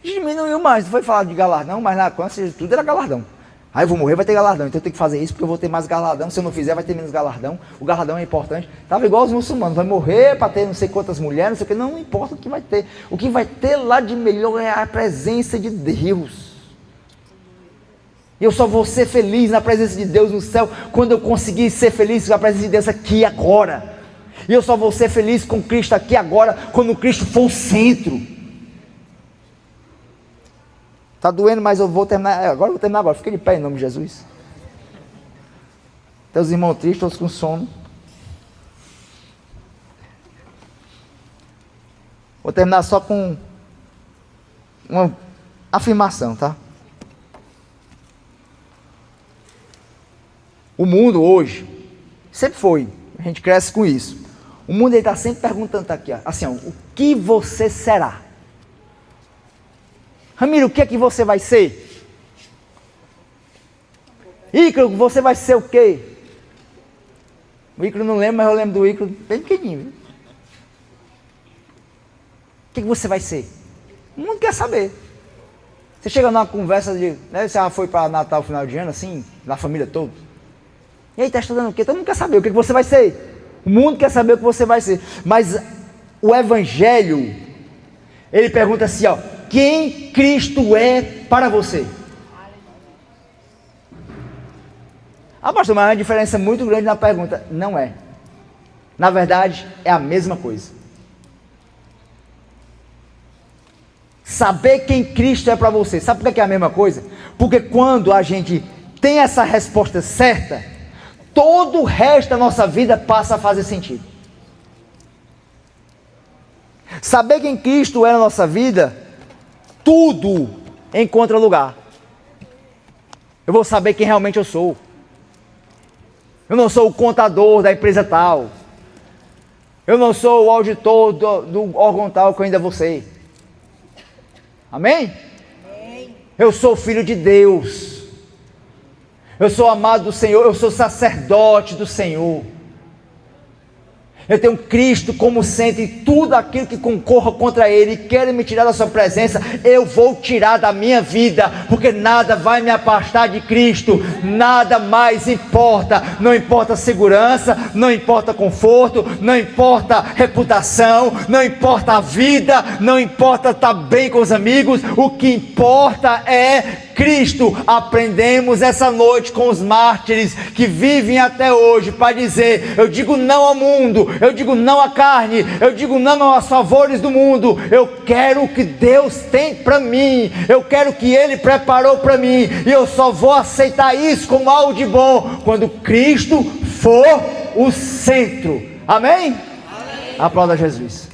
Diminuiu mais, não foi falar de galardão, mas na quando tudo era galardão. Aí eu vou morrer, vai ter galardão, então eu tenho que fazer isso porque eu vou ter mais galardão. Se eu não fizer, vai ter menos galardão. O galardão é importante. Estava igual os muçulmanos, vai morrer para ter não sei quantas mulheres, não sei o que, não importa o que vai ter. O que vai ter lá de melhor é a presença de Deus. E eu só vou ser feliz na presença de Deus no céu quando eu conseguir ser feliz com a presença de Deus aqui agora. E eu só vou ser feliz com Cristo aqui agora quando Cristo for o centro. Está doendo, mas eu vou terminar. Agora eu vou terminar agora. Fica de pé em nome de Jesus. Tem os irmãos tristes, todos com sono. Vou terminar só com uma afirmação, tá? O mundo hoje, sempre foi, a gente cresce com isso. O mundo está sempre perguntando aqui, assim, o que você será? Ramiro, o que é que você vai ser? Ícaro, você vai ser o quê? O Ícaro não lembro, mas eu lembro do Ícaro bem pequenininho. Viu? O que você vai ser? O mundo quer saber. Você chega numa conversa de... Né, você já foi para Natal, final de ano, assim, na família toda. E aí, está estudando o quê? Todo mundo quer saber o que você vai ser. O mundo quer saber o que você vai ser. Mas o Evangelho, ele pergunta assim, quem Cristo é para você? Pastor, mas há uma diferença muito grande na pergunta. Não é. Na verdade, é a mesma coisa. Saber quem Cristo é para você. Sabe por que é a mesma coisa? Porque quando a gente tem essa resposta certa, todo o resto da nossa vida passa a fazer sentido. Saber quem Cristo é na nossa vida, tudo encontra lugar. Eu vou saber quem realmente eu sou. Eu não sou o contador da empresa tal. Eu não sou o auditor do órgão tal que eu ainda vou ser. Amém? Amém? Eu sou filho de Deus. Eu sou amado do Senhor. Eu sou sacerdote do Senhor. Eu tenho Cristo como centro, e tudo aquilo que concorra contra Ele e quer me tirar da sua presença, eu vou tirar da minha vida, porque nada vai me afastar de Cristo, nada mais importa, não importa segurança, não importa conforto, não importa reputação, não importa a vida, não importa estar bem com os amigos, o que importa é Cristo. Aprendemos essa noite com os mártires que vivem até hoje para dizer: eu digo não ao mundo, eu digo não à carne, eu digo não aos favores do mundo, eu quero o que Deus tem para mim, eu quero o que Ele preparou para mim, e eu só vou aceitar isso como algo de bom quando Cristo for o centro. Amém? Amém. Aplauda Jesus.